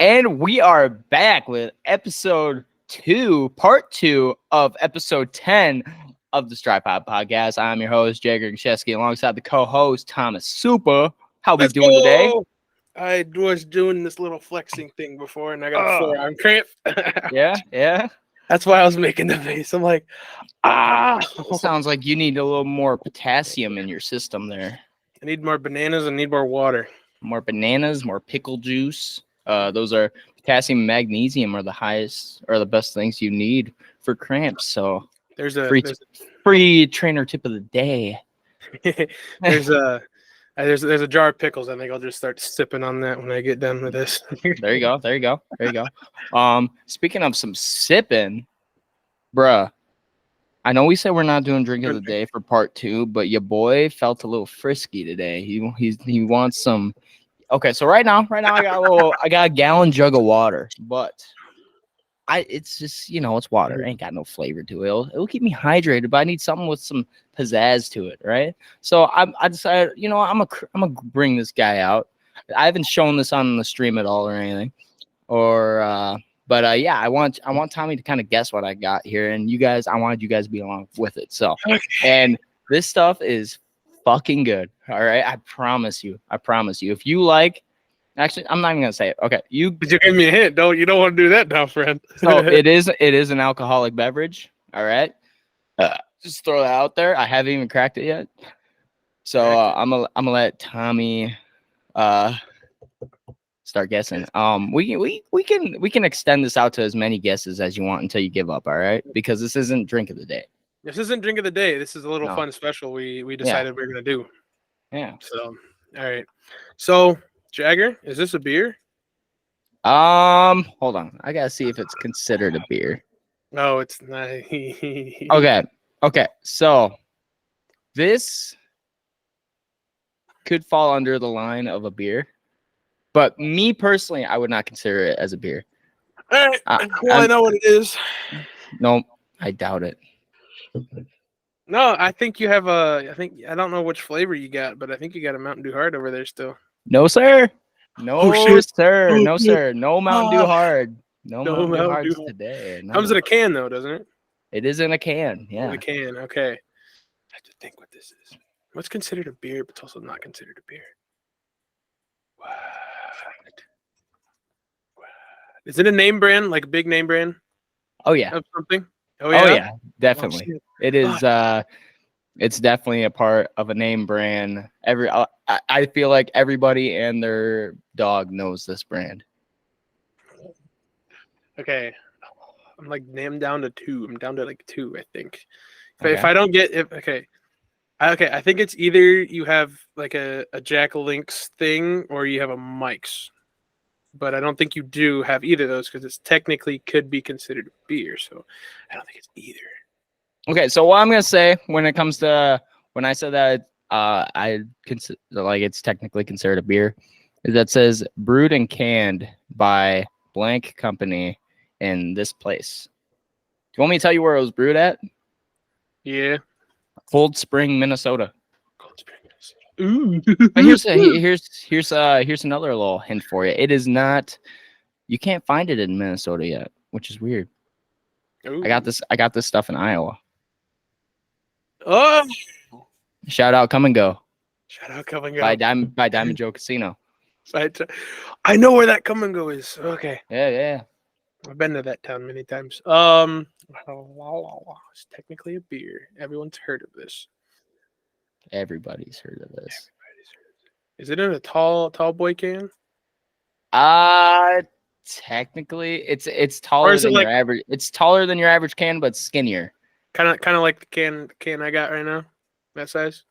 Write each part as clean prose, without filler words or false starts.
And we are back with episode 2, part 2 of episode 10 of the Stripe Pod Podcast. I'm your host, Jagger Gashesky, alongside the co-host, Thomas Super. How we doing today? I was doing this little flexing thing before, and I got a forearm cramp. Yeah. That's why I was making the face. I'm like, Sounds like you need a little more potassium in your system there. I need more bananas. I need more water. More bananas, more pickle juice. Those are potassium and magnesium are the highest or the best things you need for cramps. So there's a free trainer tip of the day. there's a jar of pickles. I think I'll just start sipping on that when I get done with this. There you go. Speaking of some sipping, bruh, I know we said we're not doing drink of the day for part 2, but your boy felt a little frisky today. He wants some. Okay, so right now I got a gallon jug of water, but it's just, it's water. It ain't got no flavor to it. It'll keep me hydrated, but I need something with some pizzazz to it, right? So I decided, I'm gonna bring this guy out. I haven't shown this on the stream at all or anything, but I want Tommy to kind of guess what I got here, and I wanted you guys to be along with it. So, and this stuff is fucking good. All right, I promise you. If you like, actually, I'm not even gonna say it. Okay, But you give me a hint. You don't want to do that now, friend. So it is an alcoholic beverage. All right, just throw that out there. I haven't even cracked it yet. So I'm gonna let Tommy start guessing. We can extend this out to as many guesses as you want until you give up. All right, because this isn't drink of the day. This isn't drink of the day. This is a little fun special we decided we're gonna do. Yeah. So all right. So Jagger, is this a beer? Hold on. I gotta see if it's considered a beer. No, it's not. Okay. So this could fall under the line of a beer, but me personally, I would not consider it as a beer. All right. I know what it is. No, I doubt it. No, I think you have I don't know which flavor you got, but I think you got a Mountain Dew Hard over there still. No, sir. No, sir. No, sir. No Mountain Dew Hard. No Mountain Dew Hard today. No. Comes in a can, though, doesn't it? It is in a can. Yeah. In a can. Okay. I have to think what this is. What's considered a beer, but it's also not considered a beer? What? Is it a name brand, like a big name brand? Oh yeah. Of something? Oh yeah. Definitely. It is. It's definitely a part of a name brand. I feel like everybody and their dog knows this brand. Okay, I'm like down to 2. I'm down to like 2, I think. If I don't get it, okay, I think it's either you have like a Jack Link's thing or you have a Mike's, but I don't think you do have either of those because it's technically could be considered a beer. So I don't think it's either. Okay, so what I'm gonna say when it comes to when I said that I consider like it's technically considered a beer, is that says brewed and canned by blank company in this place. Do you want me to tell you where it was brewed at? Yeah. Cold Spring, Minnesota. Cold Spring, Minnesota. Ooh. But here's another little hint for you. It is not. You can't find it in Minnesota yet, which is weird. Ooh. I got this stuff in Iowa. Oh. Shout out Come and Go. Shout out Come and Go. By Diamond Joe Casino. I know where that Come and Go is. Okay. Yeah. I've been to that town many times. It's technically a beer. Everyone's heard of this. Everybody's heard of this. Is it in a tall boy can? Technically, it's taller than your average. It's taller than your average can, but skinnier. Kind of like the can I got right now, that size.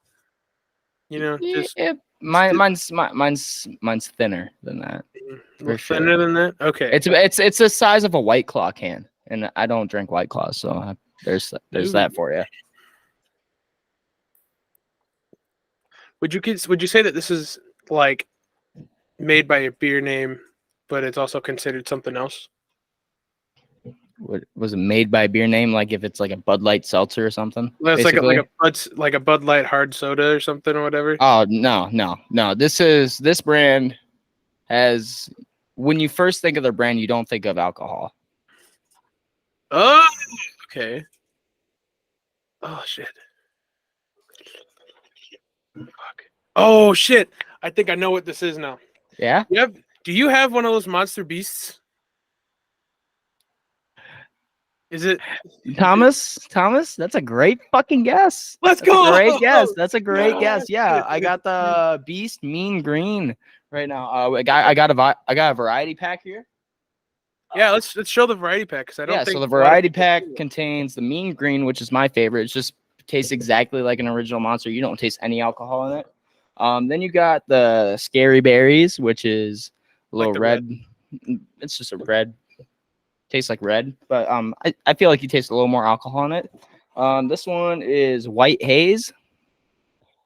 Just mine's thinner than that. Thinner than that. Okay. It's the size of a White Claw can, and I don't drink White Claw, so there's that for you. Would you say that this is like made by a beer name, but it's also considered something else? What was it made by a beer name? Like if it's like a Bud Light seltzer or something? Well, it's like a Bud Light hard soda or something or whatever. Oh no! This brand has when you first think of their brand, you don't think of alcohol. Oh, okay. Oh shit. Fuck. Oh shit. I think I know what this is now. Yeah. Yep. Do you have one of those Monster Beasts? Is it Thomas, that's a great fucking guess. Let's That's go. a great guess. That's a great Yeah. guess. Yeah, I got the Beast Mean Green right now. I got a variety pack here. Yeah, let's show the variety pack because I don't think so the a lot of variety people pack do it. contains the Mean Green, which is my favorite. It just tastes exactly like an original Monster. You don't taste any alcohol in it. Then you got the Scary Berries, which is a Like little the red. It's just a red. Tastes like red, but I feel like you taste a little more alcohol in it. This one is White Haze,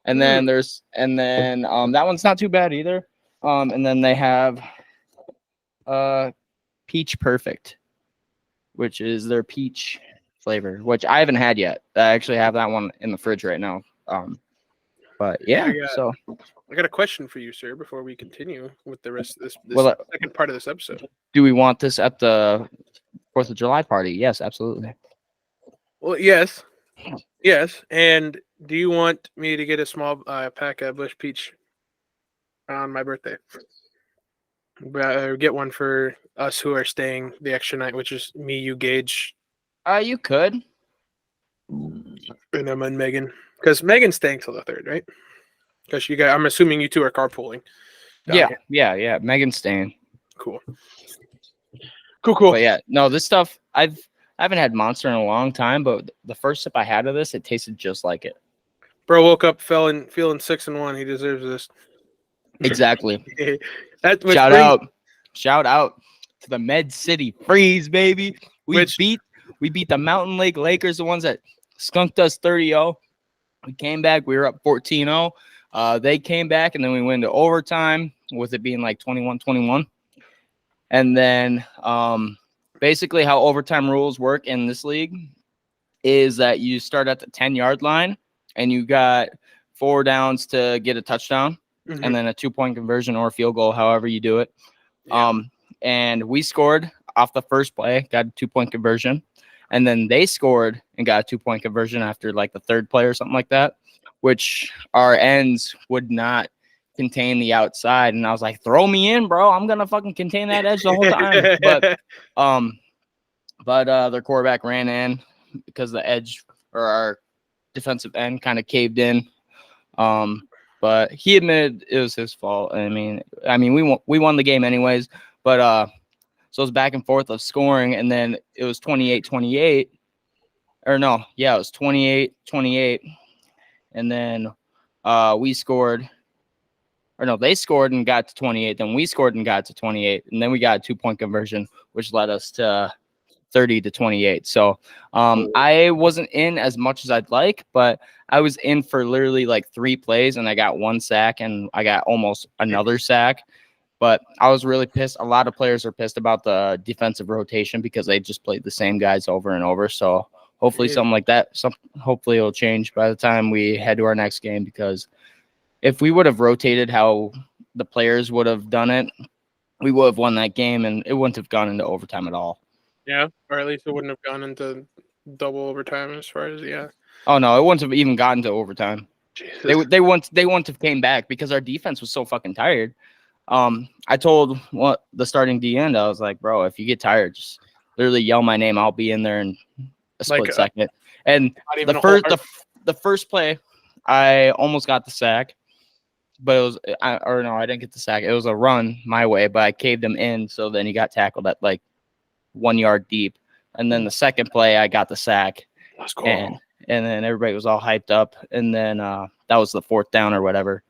and then that one's not too bad either. And then they have Peach Perfect, which is their peach flavor, which I haven't had yet. I actually have that one in the fridge right now. But yeah, so I got a question for you, sir, before we continue with the rest of this Well, second part of this episode. do we want this at the 4th of July party? Yes, absolutely. Well, yes. Yes. And do you want me to get a small pack of Bush Peach on my birthday? Get one for us who are staying the extra night, which is me, you, Gage, You could. and Emma and Megan. Because Megan's staying till the 3rd, right? Because you guys, I'm assuming you two are carpooling. Yeah. Megan's staying. Cool. But yeah, no, this stuff I haven't had Monster in a long time, but the first sip I had of this, it tasted just like it. Bro woke up feeling 6-1. He deserves this. Exactly. Shout out to the Med City Freeze, baby. We beat the Mountain Lake Lakers, the ones that skunked us 30-0. We came back, we were up 14-0. They came back, and then we went to overtime with it being like 21-21. And then basically how overtime rules work in this league is that you start at the 10-yard line and you got 4 downs to get a touchdown, and then a 2-point conversion or a field goal, however you do it. Yeah. And we scored off the first play, got a 2-point conversion. And then they scored and got a 2-point conversion after like the 3rd play or something like that, which our ends would not contain the outside. And I was like, throw me in, bro. I'm going to fucking contain that edge the whole time. But their quarterback ran in because the edge or our defensive end kind of caved in. But he admitted it was his fault. I mean, we won the game anyways, but so it was back and forth of scoring, and then it was 28-28. Or no, yeah, it was 28-28. And then we scored. Or no, they scored and got to 28. Then we scored and got to 28. And then we got a 2-point conversion, which led us to 30-28. So I wasn't in as much as I'd like, but I was in for literally like 3 plays, and I got 1 sack, and I got almost another sack. But I was really pissed. A lot of players are pissed about the defensive rotation because they just played the same guys over and over. So hopefully something like that, hopefully it'll change by the time we head to our next game, because if we would have rotated how the players would have done it, we would have won that game, and it wouldn't have gone into overtime at all. Yeah, or at least it wouldn't have gone into double overtime as far as Oh no, it wouldn't have even gotten to overtime. Jesus. They wouldn't have came back because our defense was so fucking tired. I told the starting D end, I was like, bro, if you get tired, just literally yell my name. I'll be in there in a split second. And the first play, I almost got the sack, but it was I didn't get the sack. It was a run my way, but I caved him in. So then he got tackled at like 1 yard deep. And then the second play, I got the sack. That's cool. And then everybody was all hyped up. And then that was the 4th down or whatever.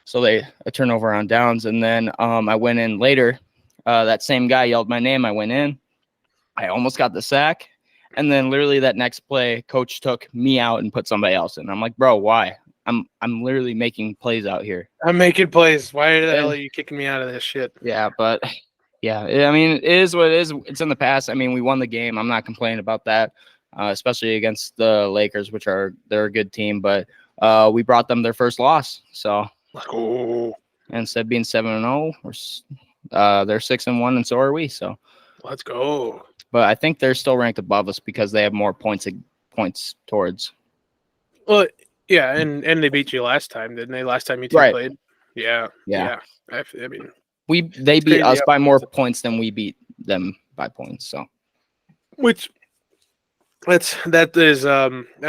So a turnover on downs. And then I went in later. That same guy yelled my name. I went in. I almost got the sack. And then literally that next play, coach took me out and put somebody else in. I'm like, bro, why? I'm literally making plays out here. I'm making plays. Why the hell are you kicking me out of this shit? Yeah, but yeah, I mean, it is what it is. It's in the past. I mean, we won the game. I'm not complaining about that, especially against the Lakers, which they're a good team. But we brought them their first loss. So let's go. Instead of being 7-0, They're 6-1, and so are we. So let's go. But I think they're still ranked above us because they have more points towards. Well, yeah, and they beat you last time, didn't they? Last time you two Right. played. Yeah. I mean, they beat us by more points points than we beat them by points. So, which that's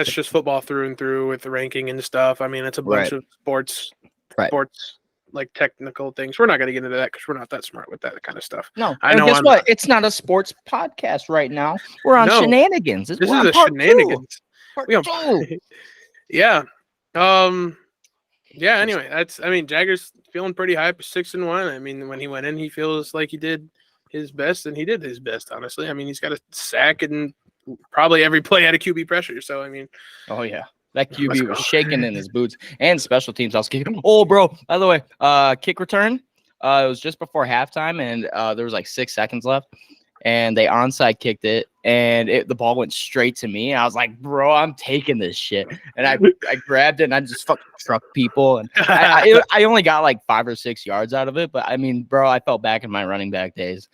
just football through and through with the ranking and stuff. I mean, it's a bunch of sports like technical things. We're not going to get into that because we're not that smart with that kind of stuff. No, I know. Guess what? It's not a sports podcast right now. We're on Shenanigans. This is a Shenanigans. Part two. Yeah. Yeah. Anyway, Jagger's feeling pretty high, 6-1. I mean, when he went in, he feels like he did his best, and he did his best. Honestly, I mean, he's got a sack and probably every play had a QB pressure. So I mean, oh yeah. That QB was shaking in his boots, and special teams. I was kicking. Oh, bro! By the way, kick return. It was just before halftime, and there was like 6 seconds left, and they onside kicked it, and the ball went straight to me. I was like, "Bro, I'm taking this shit," and I grabbed it, and I just fucking struck people, and I only got like 5 or 6 yards out of it. But I mean, bro, I felt back in my running back days,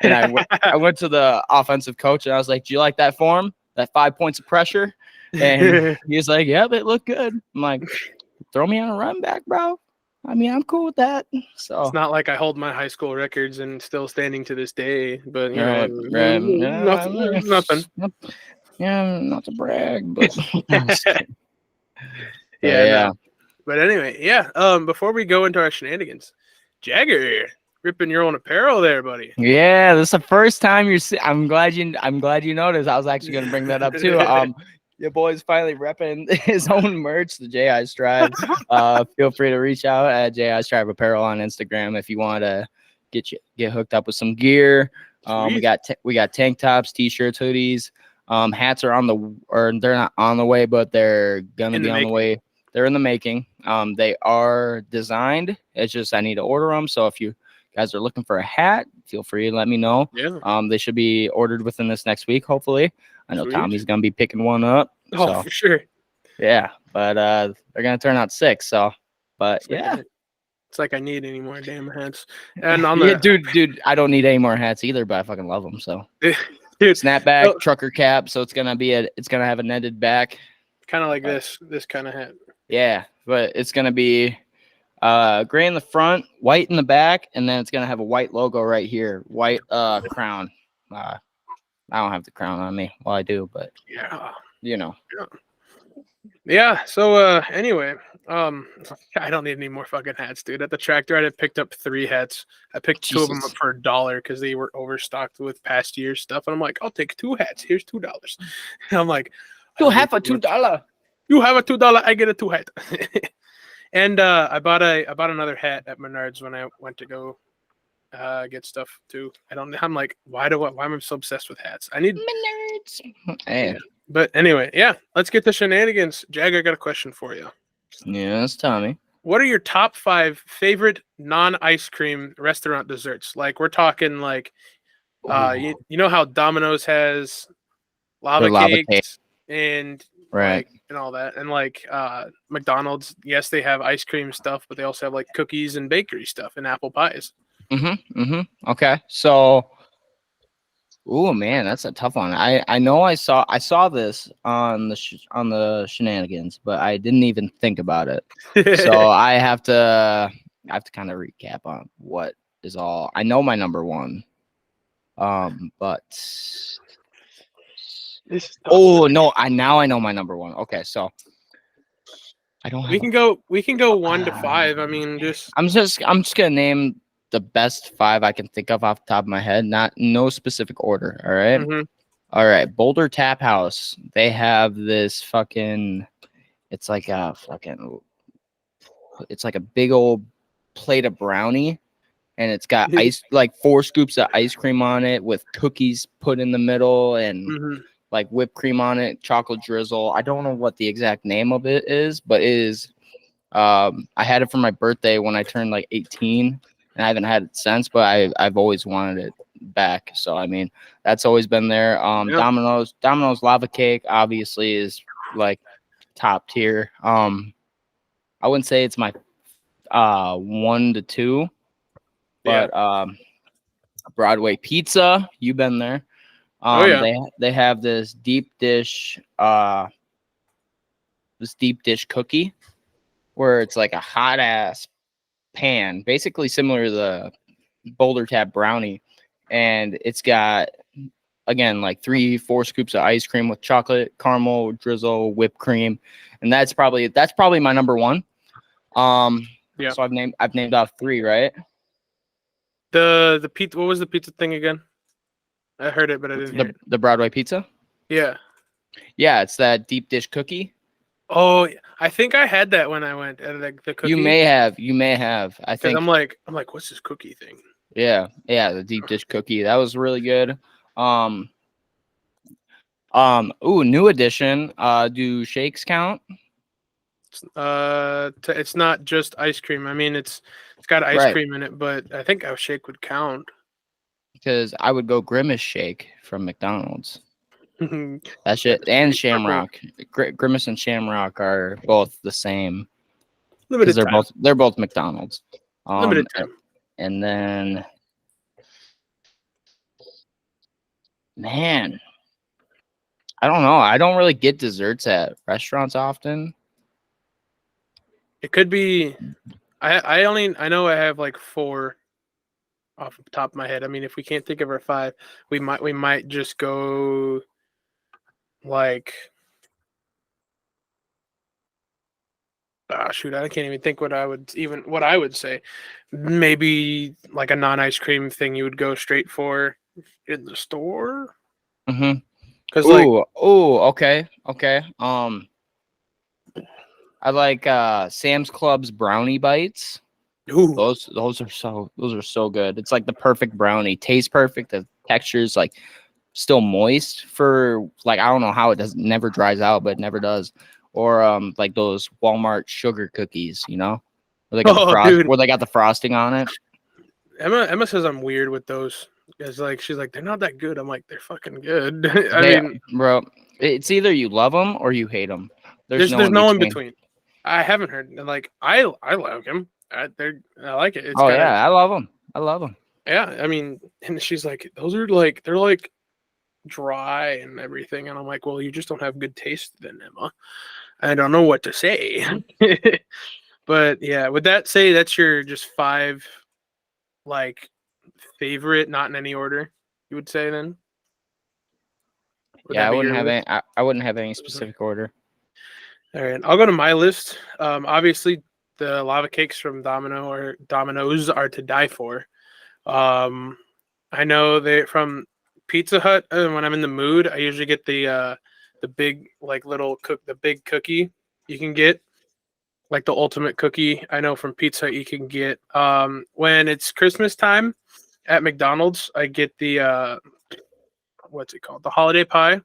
and I went to the offensive coach, and I was like, "Do you like that form? That 5 points of pressure?" And he's like, "Yeah, it looked good." I'm like, "Throw me on a run back, bro." I mean, I'm cool with that. So it's not like I hold my high school records and still standing to this day, but you know, nothing. Yeah, not to brag, but yeah. No. But anyway, yeah. Before we go into our shenanigans, Jagger, ripping your own apparel there, buddy. Yeah, this is the first time I'm glad you noticed. I was actually going to bring that up too. Your boy's finally repping his own merch, the J.I. Strive. Feel free to reach out at J.I. Strive Apparel on Instagram if you want to get hooked up with some gear. We got tank tops, t-shirts, hoodies. Hats are they're not on the way, but they're gonna be on the way. They're in the making. They are designed. It's just I need to order them. So if you guys are looking for a hat, feel free to let me know. Yeah. They should be ordered within this next week, hopefully. I know Tommy's gonna be picking one up. Oh, for sure. Yeah, but they're gonna turn out 6. So, but yeah, it's like I need any more damn hats. And dude, I don't need any more hats either, but I fucking love them. So, dude, snapback, trucker cap. So it's gonna have a netted back, kind of like this kind of hat. Yeah, but it's gonna be gray in the front, white in the back, and then it's gonna have a white logo right here, white crown. I don't have the crown on me. Well, I do, but yeah, you know. Yeah. So anyway, I don't need any more fucking hats, dude. At the tractor, I picked up 3 hats. I picked 2 of them up for $1 because they were overstocked with past year's stuff, and I'm like, I'll take 2 hats. Here's $2. And I'm like, you have a $2. You have a $2. I get a 2 hat. And I bought another hat at Menards when I went to go get stuff too. I'm like, why am I so obsessed with hats? I need Menards. Hey. Yeah. But anyway, yeah, let's get to shenanigans. Jag, I got a question for you. Yes, Tommy. What are your top 5 favorite non-ice cream restaurant desserts? Like we're talking like, you know how Domino's has lava cakes and right and all that, and like McDonald's, yes, they have ice cream stuff, but they also have like cookies and bakery stuff and apple pies. Okay, so, oh man, that's a tough one. I know I saw this on the shenanigans, but I didn't even think about it. So I have to kind of recap on what is all. I know my number 1, but no, I know my number 1. Okay, so I don't. We can go 1 to 5. I mean, I'm just gonna name the best 5 I can think of off the top of my head. No specific order. All right. Mm-hmm. All right. Boulder Tap House. They have this fucking. It's like a big old plate of brownie, and it's got ice, like 4 scoops of ice cream on it with cookies put in the middle and like whipped cream on it, chocolate drizzle. I don't know what the exact name of it is, but it is. I had it for my birthday when I turned like 18. And I haven't had it since, but I've always wanted it back. So I mean, that's always been there. Domino's lava cake obviously is like top tier. I wouldn't say it's my 1 to 2, But Broadway Pizza, you've been there. Oh yeah. They have this deep dish cookie where it's like a hot ass pan, basically similar to the Boulder Tap brownie, and it's got, again, like 3-4 scoops of ice cream with chocolate, caramel, drizzle, whipped cream, and that's probably my number one. Yeah. So I've named off 3, right? The pizza. What was the pizza thing again? I heard it, but I didn't hear it. The Broadway Pizza. Yeah. Yeah, it's that deep dish cookie. Oh, I think I had that when I went at the cookie. You may have. I think I'm like, what's this cookie thing? Yeah, the deep dish cookie. That was really good. New addition. Do shakes count? It's not just ice cream. I mean, it's got ice cream in it, but I think a shake would count. Because I would go Grimace Shake from McDonald's. That shit, and Shamrock. Grimace and Shamrock are both the same. Because they're both McDonald's. Limited time. And then, man, I don't know. I don't really get desserts at restaurants often. It could be. I know I have like 4 off the top of my head. I mean, if we can't think of our 5, we might just go like. Shoot, I can't even think what I would say. Maybe like a non-ice cream thing you would go straight for in the store. Mm-hmm. Because okay. I like Sam's Club's brownie bites. Ooh. Those are so good. It's like the perfect brownie. Tastes perfect. The texture's like still moist for like, I don't know how it never dries out, but it never does. Or like those Walmart sugar cookies, where they got the frosting on it. Emma says I'm weird with those. It's like she's like, they're not that good. I'm like, they're fucking good. I mean, bro, it's either you love them or you hate them. There's no in between. I haven't heard. Like I like them. I like it. I love them. Yeah, I mean, and she's like, those are like, they're like dry and everything, and I'm like, well, you just don't have good taste then, Emma. I don't know what to say. But yeah, would that say that's your just 5 like favorite, not in any order, you would say then? I wouldn't have any specific order. All right, I'll go to my list. Obviously the lava cakes from Domino's are to die for. I know they from Pizza Hut, when I'm in the mood, I usually get the big the big cookie you can get, like the ultimate cookie. I know from Pizza Hut you can get when it's Christmas time at McDonald's, I get the what's it called? The holiday pie.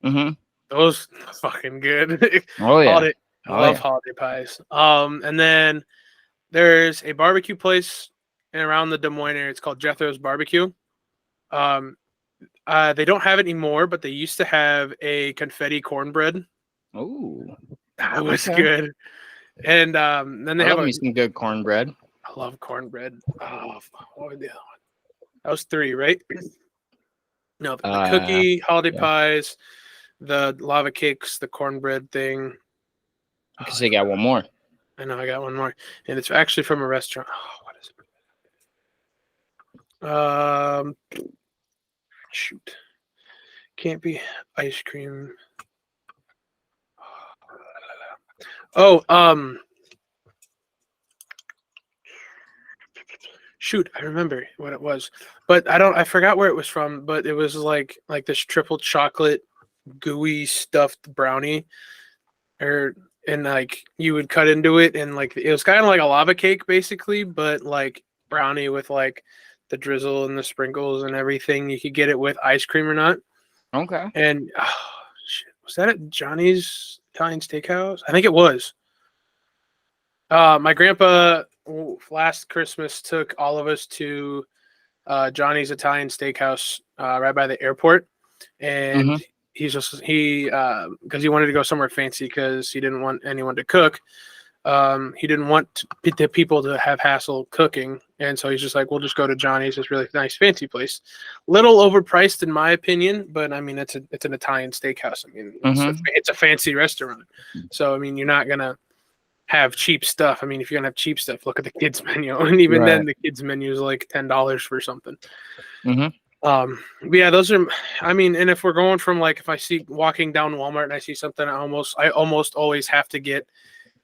Mm-hmm. Those fucking good. Oh yeah. I love holiday pies. And then there's a barbecue place around the Des Moines area. It's called Jethro's Barbecue. They don't have it anymore, but they used to have a confetti cornbread. Oh, that was good. And then they have me some good cornbread. I love cornbread. Oh, what was the other one? That was 3, right? No, the cookie, holiday pies, the lava cakes, the cornbread thing. Because they got one more. I know, I got one more, and it's actually from a restaurant. Oh, what is it? Shoot, can't be ice cream. Shoot, I remember what it was, but I forgot where it was from, but it was like this triple chocolate gooey stuffed brownie, and like you would cut into it, and like it was kind of like a lava cake basically, but like brownie with like the drizzle and the sprinkles and everything. You could get it with ice cream or not. Okay. And was that at Johnny's Italian Steakhouse? I think it was. My grandpa last Christmas took all of us to Johnny's Italian Steakhouse right by the airport, and because he wanted to go somewhere fancy because he didn't want anyone to cook. He didn't want the people to have hassle cooking, And so he's just like, we'll just go to Johnny's, this really nice fancy place. Little overpriced in my opinion, but I mean it's an Italian steakhouse. I mean it's a fancy restaurant. So I mean you're not gonna have cheap stuff. I mean if you're gonna have cheap stuff, look at the kids menu, and even then the kids menu is like $10 for something. But yeah, those are. I mean, and if we're going from like if I see walking down Walmart and I see something, I almost always have to get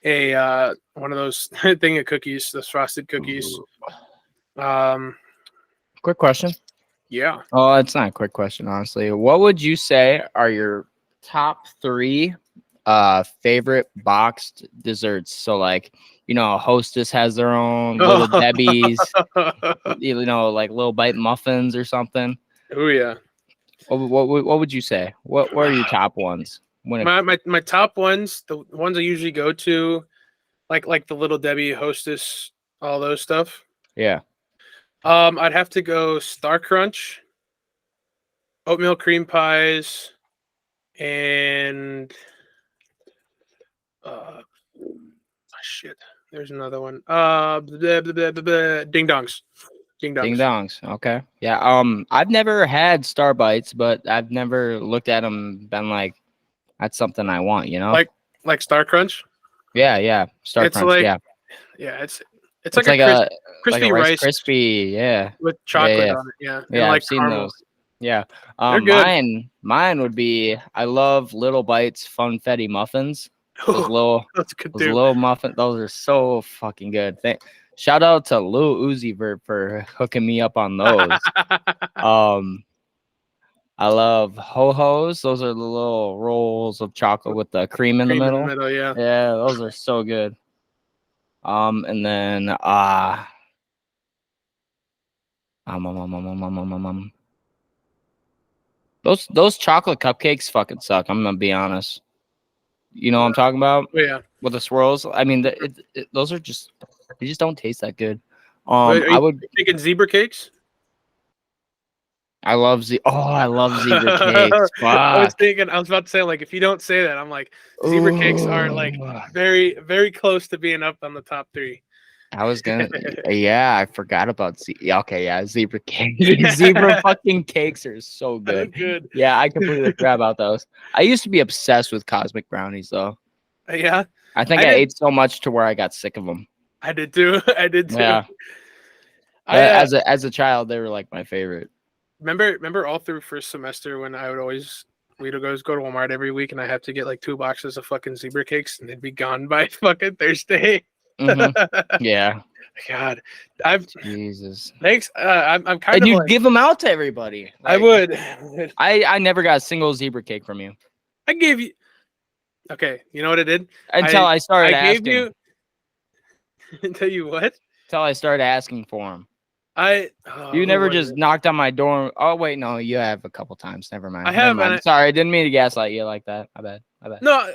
a one of those thing of cookies, those frosted cookies. Quick question. Yeah. Oh, it's not a quick question, honestly. What would you say are your top 3 favorite boxed desserts? So like, you know, Hostess has their own, Little Debbie's, you know, like Little Bite muffins or something. Oh yeah. What would you say? What are your top ones? My top ones, the ones I usually go to, like the Little Debbie, Hostess, all those stuff. Yeah. I'd have to go Star Crunch, oatmeal cream pies, and shit. There's another one. Ding dongs. Ding dongs. Okay. Yeah. I've never had Star Bites, but I've never looked at them and been like, that's something I want, you know? Like Star Crunch? Yeah. Star Crunch, like, yeah. Yeah, it's like a crispy rice crispy, yeah. With chocolate on it, yeah. Yeah, like I've seen those. Yeah. They're good. Mine would be I love Little Bites Funfetti muffins. Those little muffins, those are so fucking good. Shout out to Lil Uzi for hooking me up on those. I love ho-hos. Those are the little rolls of chocolate with the cream in the middle. Yeah. Yeah, those are so good. And then those chocolate cupcakes fucking suck. I'm gonna be honest. You know what I'm talking about? Yeah. With the swirls. I mean, those are just they just don't taste that good. I would thinking zebra cakes. I love zebra cakes. Fuck. I was about to say, like, if you don't say that, I'm like, zebra cakes are like very, very close to being up on the top 3. I was gonna, yeah, I forgot about zebra cakes. Zebra fucking cakes are so good. Good. Yeah, I completely forgot about those. I used to be obsessed with cosmic brownies, though. Yeah. I think I ate so much to where I got sick of them. I did too. Yeah. As a child, they were like my favorite. Remember all through first semester when we'd go to Walmart every week and I have to get like 2 boxes of fucking zebra cakes and they'd be gone by fucking Thursday. Yeah. God, Jesus. Thanks. I'm kind of. And you give them out to everybody. Like, I would. I never got a single zebra cake from you. I gave you. Okay, you know what I did? Until I started asking. I gave you. Until you what? Until I started asking for them. You never just knocked on my door. Oh wait, no, you have a couple times. Never mind. I have. Sorry, I didn't mean to gaslight you like that. My bad. No,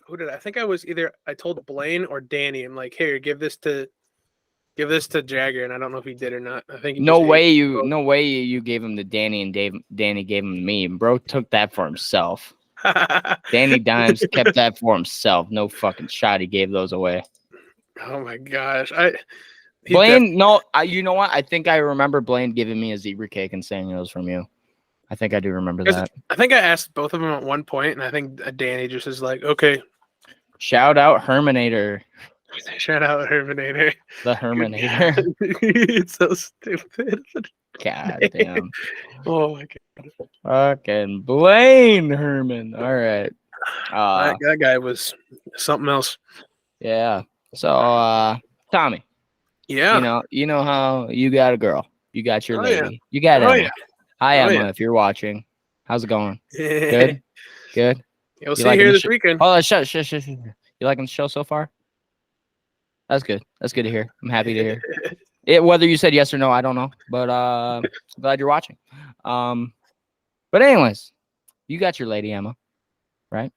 who did I think I was either I told Blaine or Danny. I'm like, here, give this to Jagger, and I don't know if he did or not. I think no way you gave him to Danny and Danny gave him to me. Bro took that for himself. Danny Dimes kept that for himself. No fucking shot. He gave those away. Oh my gosh. Blaine, you know what? I think I remember Blaine giving me a zebra cake and saying it was from you. I think I do remember that. I think I asked both of them at one point, and I think Danny just is like, okay. Shout out Herminator. Shout out Herminator. The Herminator. It's so stupid. God damn. Oh my god. Fucking Blaine Herman. All right. That guy was something else. Yeah. So Tommy. Yeah. You know how you got a girl. You got your lady. Yeah. You got Emma. Yeah. Hi Emma, if you're watching. How's it going? Good? Good? We'll see you here this weekend. Oh, shush. You liking the show so far? That's good. That's good to hear. I'm happy to hear. Whether you said yes or no, I don't know. But I'm glad you're watching. But anyways, you got your lady Emma, right?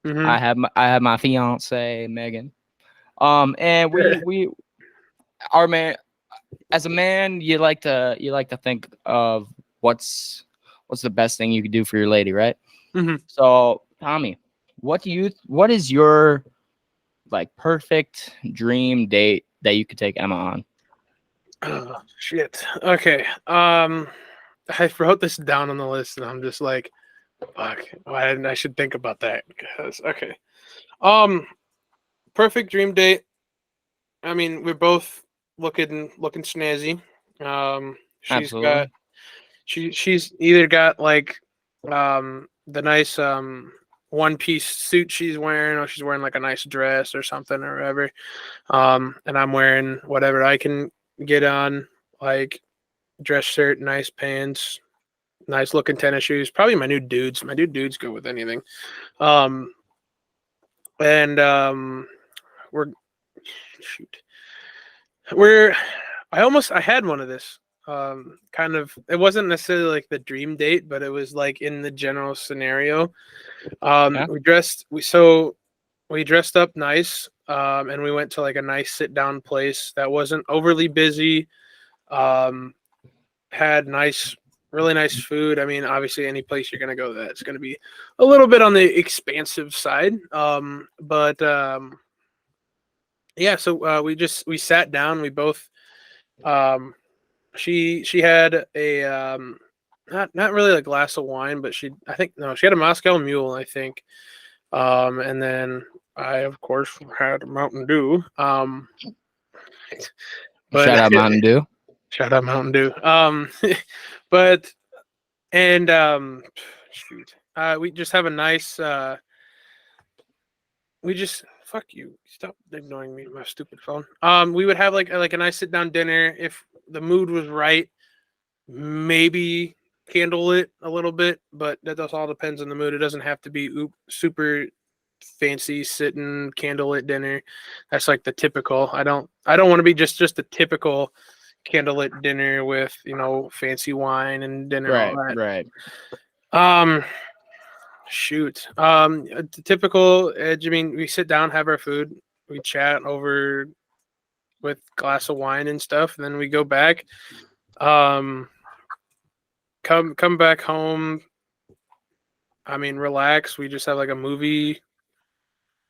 Mm-hmm. I have my fiance Megan. And we our man, as a man, you like to think of what's the best thing you could do for your lady, right? Mm-hmm. So Tommy, what is your like perfect dream date that you could take Emma on? Oh, shit. Okay. I wrote this down on the list, and I'm just like, fuck. Why didn't I should think about that? Because okay. Perfect dream date. I mean, we're both looking snazzy. She's got Absolutely. she's either got like the nice one piece suit she's wearing, or she's wearing like a nice dress or something or whatever. And I'm wearing whatever I can get on, like dress shirt, nice pants, nice looking tennis shoes. Probably my new dudes. My new dudes go with anything. Um, and we're shoot. We're I had one of this. Kind of it wasn't necessarily like the dream date, but it was like in the general scenario. Yeah. We dressed up nice, and we went to like a nice sit down place that wasn't overly busy. Had really nice food. I mean, obviously, any place you're gonna go, that's gonna be a little bit on the expansive side. But yeah, so we sat down. We both she had a not really a glass of wine, but she had a Moscow Mule, I think. And then I of course had a Mountain Dew. But Shout out Mountain Dew. shout out Mountain Dew. But and shoot, we just have a nice. We just fuck you. Stop ignoring me, my stupid phone. We would have like a nice sit down dinner if the mood was right. Maybe candlelit a little bit, but that just all depends on the mood. It doesn't have to be super fancy sitting candlelit dinner. That's like the typical. I don't want to be just a typical candlelit dinner with fancy wine and dinner. Right. Shoot. The typical. I mean, we sit down, have our food, we chat over with a glass of wine and stuff, and then we go back. Come back home. I mean, relax. We just have like a movie,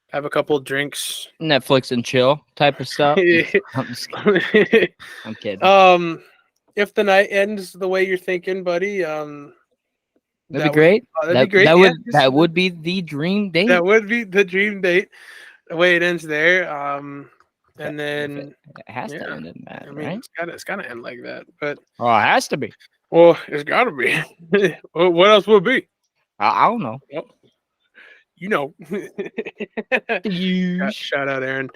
have a couple of drinks, Netflix and chill type of stuff. I'm just kidding. I'm kidding. If the night ends the way you're thinking, buddy, that'd be great. That'd be great. That would be the dream date. That would be the dream date. The way it ends there. And then it has to end in that. I mean, right? It's gotta end like that. But it has to be. Well, it's gotta be. What else would be? I don't know. You know. Shout out, Aaron.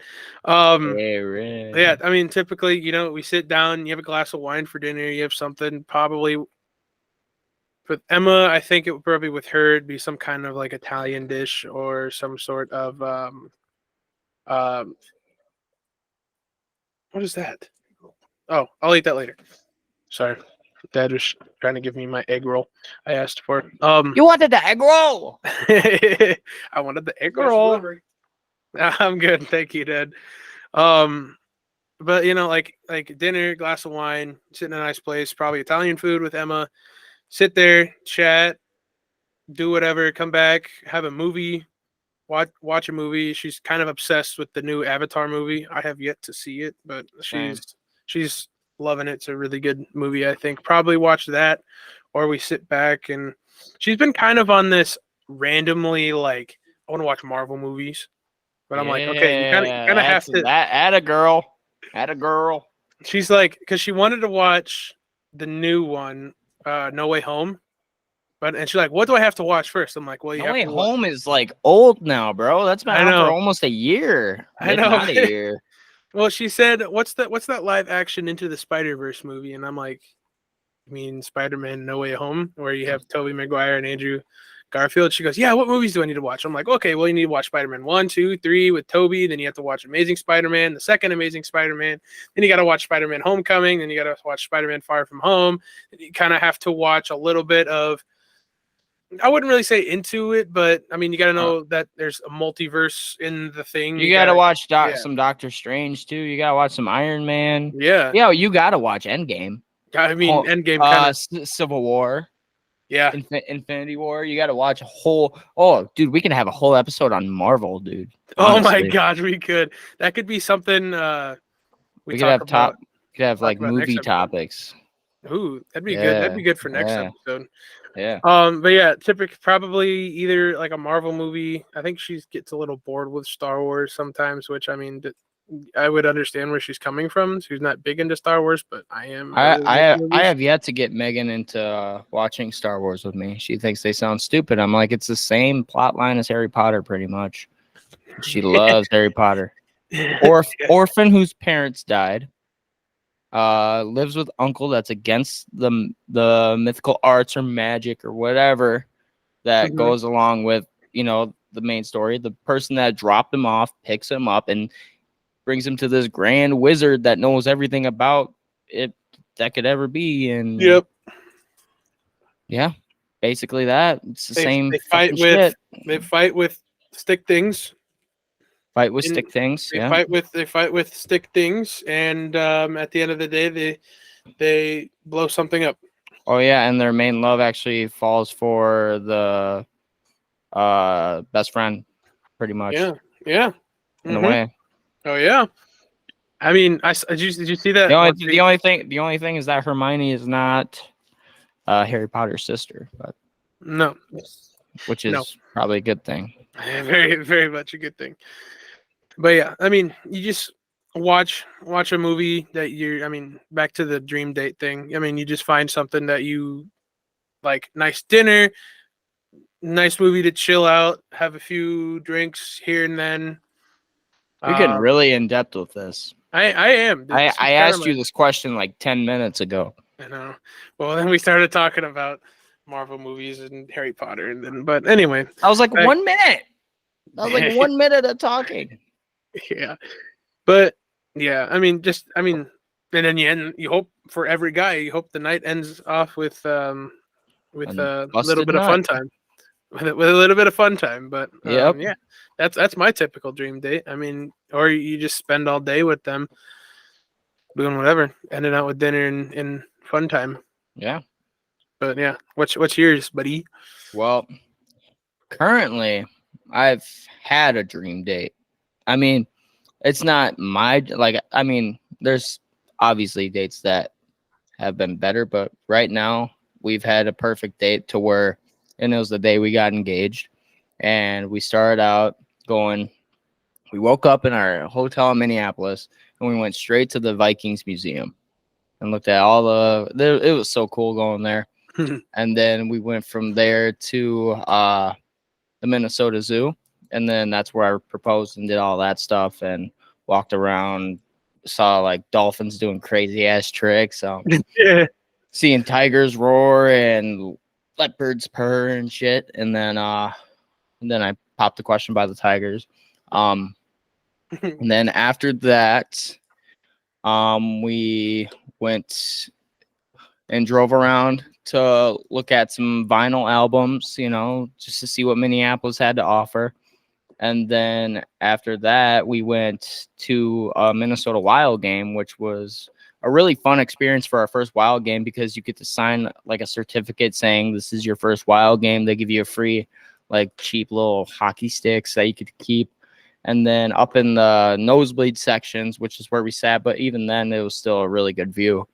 Aaron. Yeah, I mean, typically, we sit down, you have a glass of wine for dinner, you have something probably. With Emma, I think it would probably with her it'd be some kind of like Italian dish or some sort of what is that? Oh, I'll eat that later. Sorry. Dad was trying to give me my egg roll I asked for. You wanted the egg roll. I wanted the egg roll. I'm good, thank you, Dad. But like dinner, glass of wine, sit in a nice place, probably Italian food with Emma. Sit there, chat, do whatever, come back, have a movie, watch a movie. She's kind of obsessed with the new Avatar movie. I have yet to see it, but she's loving it. It's a really good movie, I think. Probably watch that, or we sit back, and she's been kind of on this randomly like I want to watch Marvel movies, but I'm like, okay, you kind of have to add a girl. She's like, because she wanted to watch the new one, No Way Home, and she's like, what do I have to watch first? I'm like, well, No Way Home is like old now, bro. That's been out for almost a year. I know. Not a year. Well, she said, what's that live action Into the Spider-Verse movie? And I'm like, I mean, Spider-Man No Way Home, where you have Tobey Maguire and Andrew Garfield. She goes, yeah, what movies do I need to watch? I'm like, okay, well, you need to watch Spider-Man 1, 2, 3 with Tobey. Then you have to watch Amazing Spider-Man, the second Amazing Spider-Man. Then you got to watch Spider-Man Homecoming. Then you got to watch Spider-Man Far From Home. Then you kind of have to watch a little bit of, I wouldn't really say into it, but I mean, you got to know that there's a multiverse in the thing. You got to watch some Doctor Strange too. You got to watch some Iron Man. Yeah. Yeah, you got to watch Endgame. I mean, Endgame kind of Civil War. Yeah. Infinity War. You got to watch a whole. Oh, dude, we can have a whole episode on Marvel, dude. Honestly. Oh my God, we could. That could be something. We could talk have about like next movie episode. topics. Ooh, that'd be good. That'd Yeah. be good for next Yeah. episode. Yeah. But yeah, typically probably either like a Marvel movie. I think she gets a little bored with Star Wars sometimes, which I mean, I would understand where she's coming from. She's not big into Star Wars, but I am. I really like I movies. have yet to get Megan into watching Star Wars with me. She thinks they sound stupid. I'm like, it's the same plot line as Harry Potter, pretty much. She loves Harry Potter. Orphan whose parents died. Lives with uncle that's against the mythical arts or magic or whatever that Mhm. goes along with the main story. The person that dropped him off picks him up and brings him to this grand wizard that knows everything about it that could ever be. And Yep. yeah, basically that. It's the They same fight fucking with shit. stick things. Fight with And stick things. they Yeah. fight with stick things, and at the end of the day, they blow something up. Oh yeah, and their main love actually falls for the best friend, pretty much. Yeah, yeah. In a way. Oh yeah. I mean, did you see that? The only thing is that Hermione is not Harry Potter's sister, but No, which no. is probably a good thing. Very, very much a good thing. But yeah, I mean, you just watch a movie that you're. I mean, back to the dream date thing. I mean, you just find something that you like. Nice dinner, nice movie to chill out, have a few drinks here and then. You're getting really in depth with this. I am. I asked you this question like 10 minutes ago. I know. Well, then we started talking about Marvel movies and Harry Potter, and then. But anyway, I was like 1 minute. That was like 1 minute of talking. Yeah, but yeah, I mean, and then you hope for every guy, you hope the night ends off with a little bit of fun time, with a little bit of fun time. But yeah, that's my typical dream date. I mean, or you just spend all day with them, doing whatever, ending out with dinner and fun time. Yeah. But yeah, what's yours, buddy? Well, currently, I've had a dream date. I mean, it's not my I mean, there's obviously dates that have been better, but right now we've had a perfect date to where, and it was the day we got engaged, and we started out going. We woke up in our hotel in Minneapolis, and we went straight to the Vikings Museum and looked at all it was so cool going there. And then we went from there to the Minnesota Zoo, and then that's where I proposed and did all that stuff and walked around, saw like dolphins doing crazy ass tricks, Yeah. seeing tigers roar and leopards purr and shit, and then I popped the question by the tigers. And then after that, we went and drove around to look at some vinyl albums, just to see what Minneapolis had to offer. And then after that, we went to a Minnesota Wild game, which was a really fun experience for our first Wild game because you get to sign like a certificate saying this is your first Wild game. They give you a free, like cheap little hockey sticks that you could keep. And then up in the nosebleed sections, which is where we sat, but even then it was still a really good view.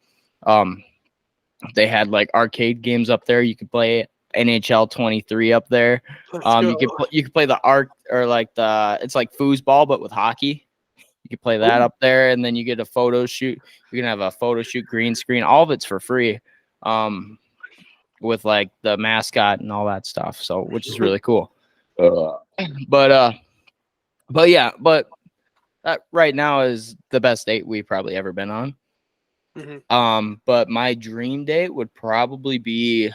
They had like arcade games up there. You could play NHL 23 up there. You could play the arc or like it's like foosball but with hockey. You could play that up there, and then you get a photo shoot. You can have a photo shoot, green screen. All of it's for free, with like the mascot and all that stuff. So, which is really cool. But that right now is the best date we've probably ever been on. Mm-hmm. But my dream date would probably be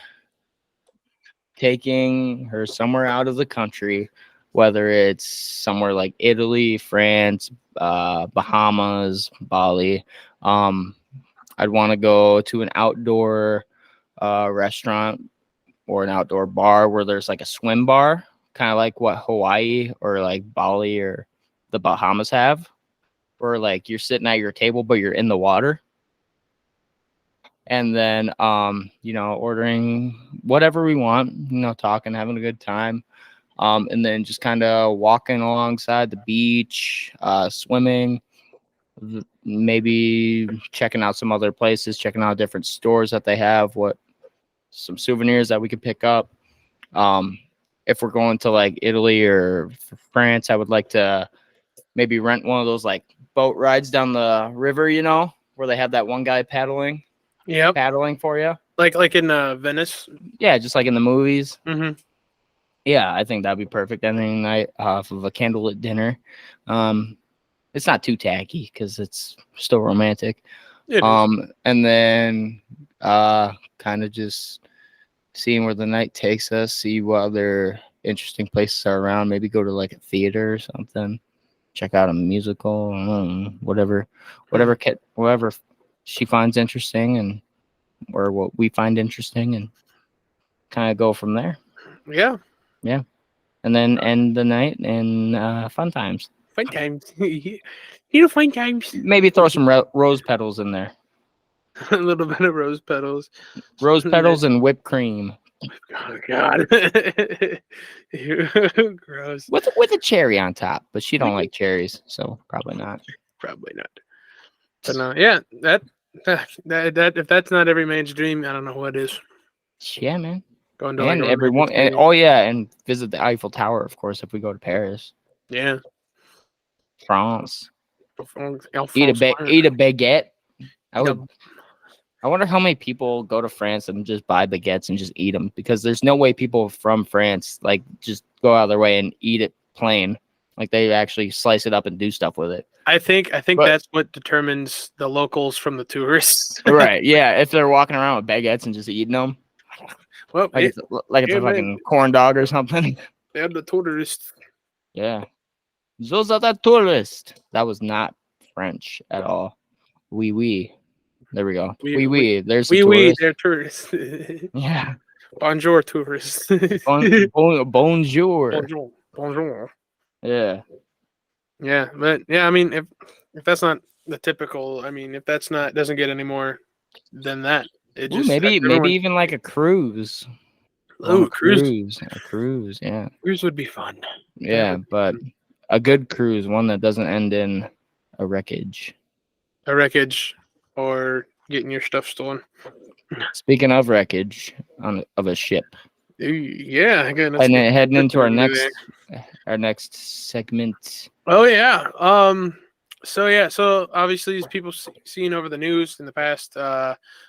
taking her somewhere out of the country, whether it's somewhere like Italy, France, Bahamas, Bali. I'd want to go to an outdoor restaurant or an outdoor bar where there's like a swim bar, kind of like what Hawaii or like Bali or the Bahamas have, where like you're sitting at your table but you're in the water. And then, ordering whatever we want, talking, having a good time. And then just kind of walking alongside the beach, swimming, maybe checking out some other places, checking out different stores that they have, some souvenirs that we could pick up. If we're going to like Italy or France, I would like to maybe rent one of those like boat rides down the river, where they have that one guy paddling for you. Like in Venice. Yeah, just like in the movies. Mm-hmm. Yeah, I think that'd be perfect. Ending the night off of a candlelit dinner. It's not too tacky because it's still romantic. It is. And then kind of just seeing where the night takes us, see what other interesting places are around. Maybe go to like a theater or something. Check out a musical, whatever she finds interesting, and or what we find interesting, and kind of go from there. Yeah. And then end the night in fun times. Fun times. Fun times. Maybe throw some rose petals in there. A little bit of rose petals. Rose petals and whipped cream. Oh God. Gross. With a cherry on top, but she don't like cherries, so probably not. Probably not. But no, yeah, that if that's not every man's dream, I don't know what is. Yeah, man. Going to And like everyone, and, and visit the Eiffel Tower, of course, if we go to Paris. Yeah. France. Eat a baguette. I wonder how many people go to France and just buy baguettes and just eat them, because there's no way people from France like just go out of their way and eat it plain. Like they actually slice it up and do stuff with it. I think that's what determines the locals from the tourists. Right. Yeah. If they're walking around with baguettes and just eating them. Well, it's a fucking corn dog or something. They're the tourists. Yeah. Those are the tourists. That was not French at all. Oui. There we go. Oui. There's tourists. They're tourists. Yeah. Bonjour, tourists. Bonjour. Yeah. Yeah, but yeah, I mean, if that's not the typical, I mean, if that's not doesn't get any more than that, it just maybe even like a cruise. Oh, cruise. A cruise, yeah. Cruise would be fun. Yeah, but a good cruise, one that doesn't end in a wreckage. A wreckage or getting your stuff stolen. Speaking of wreckage of a ship. Yeah, again, and then heading into our next segment. Oh yeah. So obviously, as people seen over the news in the past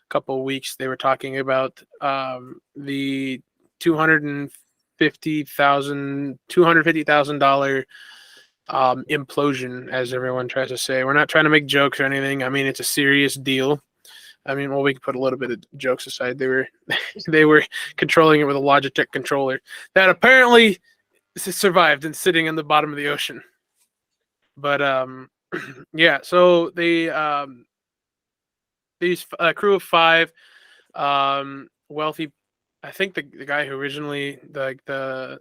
couple of weeks, they were talking about the $250,000 implosion, as everyone tries to say. We're not trying to make jokes or anything. I mean, it's a serious deal. I mean, well, we can put a little bit of jokes aside. They were controlling it with a Logitech controller that apparently survived and sitting in the bottom of the ocean. But yeah. So these crew of 5 wealthy. I think the guy who originally the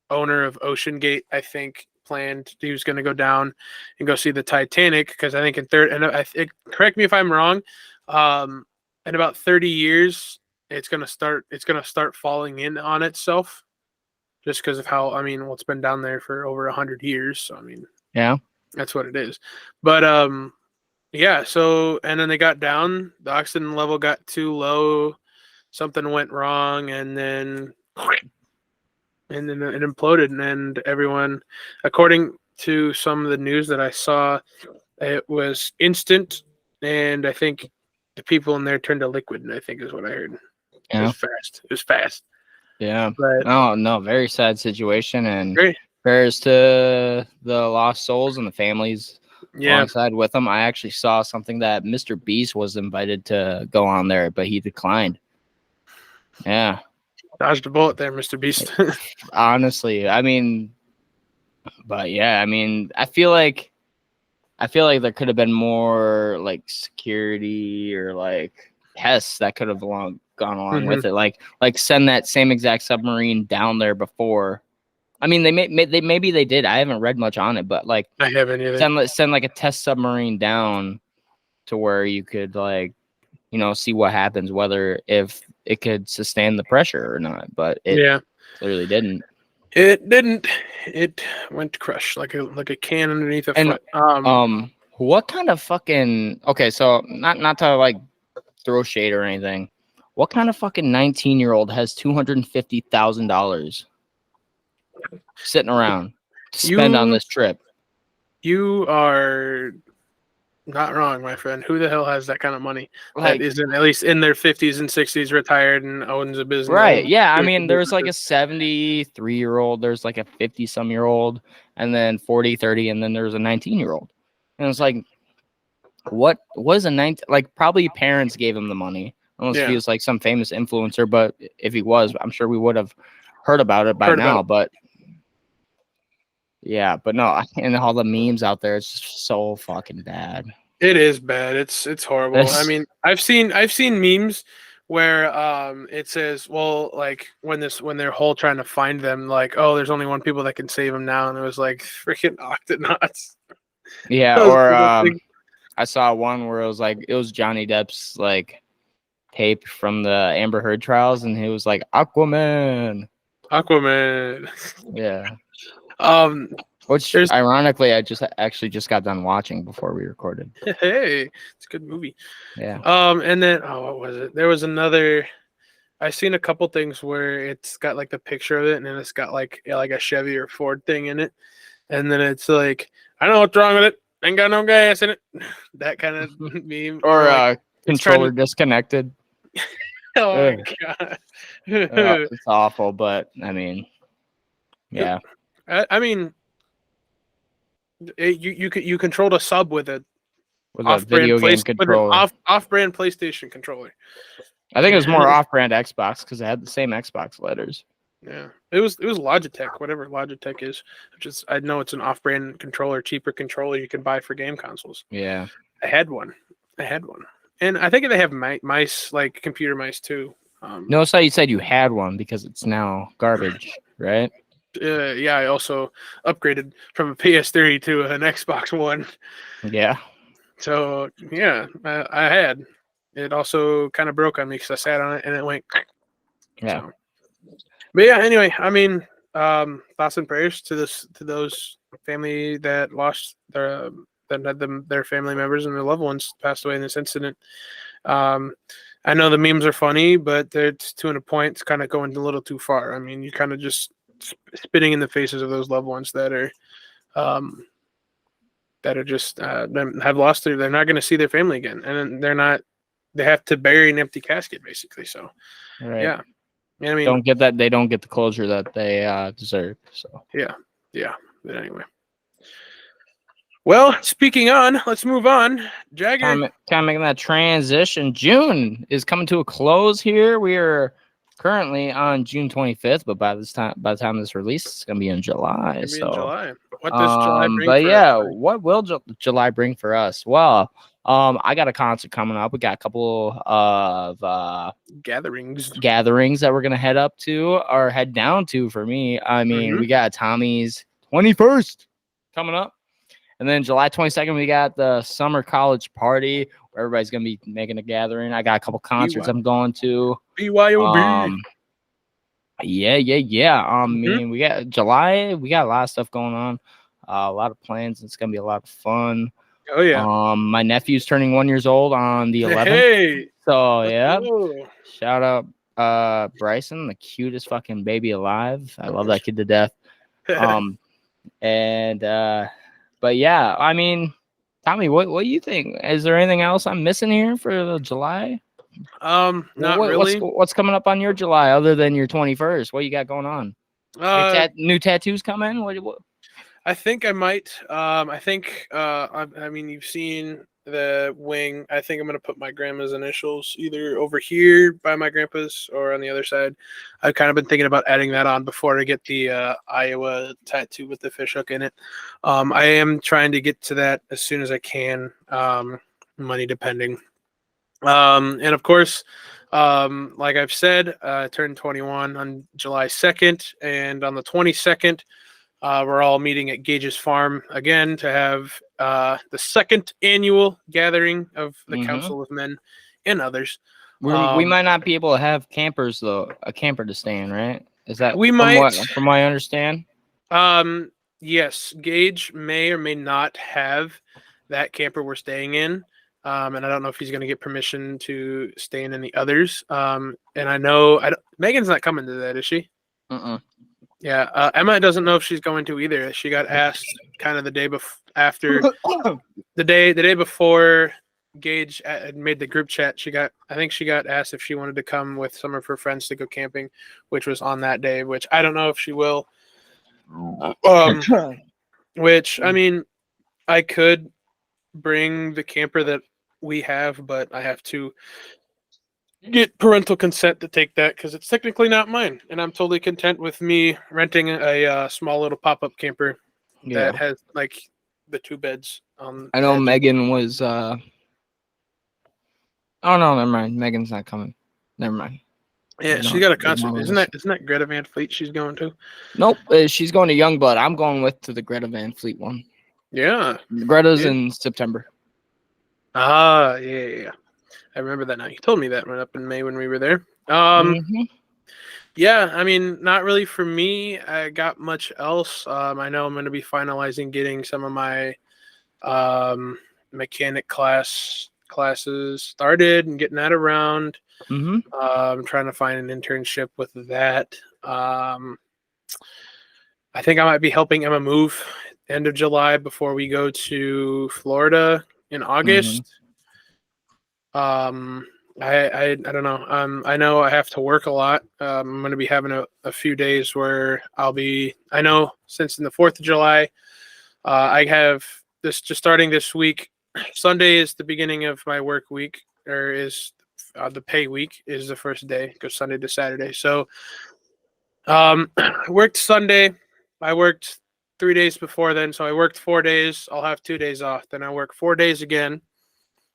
owner of Ocean Gate, I think, planned he was going to go down and go see the Titanic, because I think correct me if I'm wrong. In about 30 years, it's gonna start falling in on itself, just because of how, I mean, well, it's been down there for over 100 years. So I mean, yeah, that's what it is. But yeah. So and then they got down. The oxygen level got too low. Something went wrong, and then it imploded, and everyone, according to some of the news that I saw, it was instant, and I think the people in there turned to liquid, and I think is what I heard. Yeah. It was fast. Yeah. But, no, very sad situation, and prayers to the lost souls and the families alongside with them. I actually saw something that Mr. Beast was invited to go on there, but he declined. Yeah. Dodged a bullet there, Mr. Beast. Honestly, I mean, but yeah, I mean, I feel like there could have been more like security or like tests that could have gone along with it. Like send that same exact submarine down there before. I mean, maybe they did. I haven't read much on it, but like I haven't either. Send like a test submarine down to where you could like, see what happens, whether if it could sustain the pressure or not. But it clearly didn't. It didn't. It went to crush like a can underneath a foot. What kind of fucking okay? So not to like throw shade or anything. What kind of fucking 19-year-old has $250,000 sitting around to spend on You this trip? you are not wrong, my friend. Who the hell has that kind of money that Like, isn't at least in their 50s and 60s, retired and owns a business? right? Yeah, I mean, there's like a 73-year-old, there's like a 50-some-year-old, and then 40, 30, and then there's a 19-year-old, and it's like, what was a 19? Like, probably parents gave him the money, unless he Yeah, was like some famous influencer. But if he was, I'm sure we would have heard about it by heard about now. it. But yeah, but no, and all the memes out there, it's just so fucking bad. It is bad. It's horrible. I This, mean, I've seen memes where it says, well, like when they're whole trying to find them, like, oh, there's only one people that can save them now, and it was like freaking Octonauts. yeah, Those or little things. I saw one where it was Johnny Depp's like tape from the Amber Heard trials, and he was like Aquaman. Aquaman. Yeah, Um, which there's ironically I just got done watching before we recorded. hey, it's a good movie. Yeah. And then what was it? There was another. I seen a couple things where it's got like the picture of it, and then it's got like a Chevy or Ford thing in it, and then it's like, I know what's wrong with it. Ain't got no gas in it. That kind of meme. Or like it's trying controller to. disconnected. Oh my Ugh. god. It's awful, but I mean, yeah. I mean, you controlled a sub with a With a video game with an controller. off-brand PlayStation controller. I think it was more off-brand Xbox because it had the same Xbox letters. Yeah, it was Logitech, whatever Logitech is. I know it's an off-brand controller, cheaper controller you can buy for game consoles. Yeah. I had one, and I think they have mice, like computer mice too. Notice how you said you had one because it's now garbage, right? Yeah, I also upgraded from a PS3 to an Xbox One. Yeah. So yeah, I had. It also kind of broke on me because I sat on it and it went. Yeah. So. But yeah, anyway, I mean, thoughts and prayers to those family that lost their family members and their loved ones passed away in this incident. I know the memes are funny, but they're to a point. It's kind of going a little too far. I mean, you kind of just spitting in the faces of those loved ones that are just have lost they're not going to see their family again, and they have to bury an empty casket basically. So Right. yeah. I mean, they don't get the closure that they deserve. So yeah. But anyway, well, speaking on, let's move on. Jagger, kind of making that transition. June is coming to a close here. We are currently on June 25th, but by the time this release, it's gonna be in July. in So July. What does July bring? but for yeah, us? what will July bring for us? Well, I got a concert coming up. We got a couple of Gatherings that we're gonna head down to. For me, I mean, we got Tommy's 21st coming up, and then July 22nd we got the summer college party where everybody's gonna be making a gathering. I got a couple concerts I'm going to. BYOB. Yeah. I mean, we got July. We got a lot of stuff going on. A lot of plans. It's gonna be a lot of fun. Oh yeah. My nephew's turning 1 year old on the 11th. Hey. So yeah. Whoa. Shout out Bryson, the cutest fucking baby alive. I love that kid to death. But yeah, I mean, Tommy, what do you think? Is there anything else I'm missing here for the July? Not really. What's coming up on your July other than your 21st? What you got going on? New tattoos coming? What? I think I might. I think. I mean, you've seen the wing. I think I'm gonna put my grandma's initials either over here by my grandpa's or on the other side. I've kind of been thinking about adding that on before I get the Iowa tattoo with the fishhook in it. I am trying to get to that as soon as I can. Money depending. And of course, like I've said, I turned 21 on July 2nd, and on the 22nd. We're all meeting at Gage's farm again to have the second annual gathering of the Council of Men and others. We might not be able to have campers though. A camper to stay in, right? Is that we from might? From what I understand. Yes, Gage may or may not have that camper we're staying in. And I don't know if he's going to get permission to stay in any others. And I know Megan's not coming to that, is she? Yeah. Emma doesn't know if she's going to either. She got asked kind of the day after the day before Gage had made the group chat. I think she got asked if she wanted to come with some of her friends to go camping, which was on that day. Which I don't know if she will. Which I mean, I could bring the camper that we have, but I have to get parental consent to take that because it's technically not mine, and I'm totally content with me renting a small little pop-up camper that has like the 2 beds. I know Megan was. Oh no, never mind. Megan's not coming. Never mind. Yeah, she got a concert. Isn't that Greta Van Fleet she's going to? Nope, she's going to Youngblood. I'm going to the Greta Van Fleet one. Yeah, Greta's in September. Yeah. I remember that now. You told me that right up in May when we were there. Yeah, I mean, not really for me. I got much else. I know I'm going to be finalizing getting some of my mechanic classes started and getting that around. I'm trying to find an internship with that. I think I might be helping Emma move end of July before we go to Florida in August. I don't know. I know I have to work a lot. I'm going to be having a few days where I know since in the 4th of July, I have this just starting this week. Sunday is the beginning of my work week, or is the pay week is the first day. It goes Sunday to Saturday. So, I worked Sunday. I worked 3 days before then. So I worked 4 days. I'll have 2 days off. Then I work 4 days again.